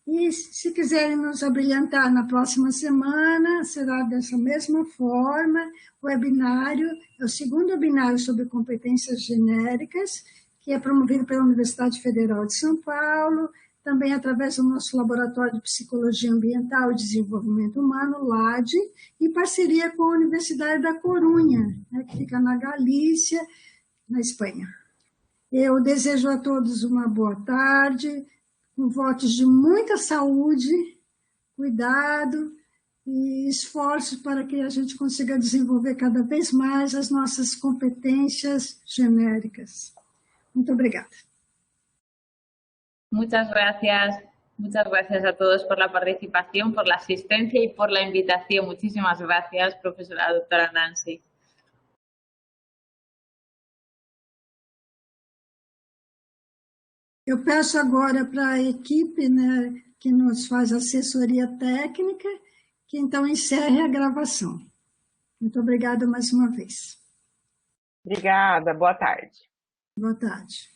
e se quiserem nos abrilhantar na próxima semana, será dessa mesma forma. O webinário é o segundo webinário sobre competências genéricas, que é promovido pela Universidade Federal de São Paulo, também através do nosso Laboratório de Psicologia Ambiental e Desenvolvimento Humano, LAD, e parceria com a Universidade da Corunha, né, que fica na Galícia, na Espanha. Eu desejo a todos uma boa tarde, com votos de muita saúde, cuidado e esforços para que a gente consiga desenvolver cada vez mais as nossas competências genéricas. Muito obrigada. Muchas gracias a todos por la participación, por la asistencia y por la invitación. Muchísimas gracias, profesora doctora Nancy. Eu peço agora para a equipe, né, que nos faz assessoria técnica, que então encerre a gravação. Muito obrigada mais uma vez. Obrigada, boa tarde. Boa tarde.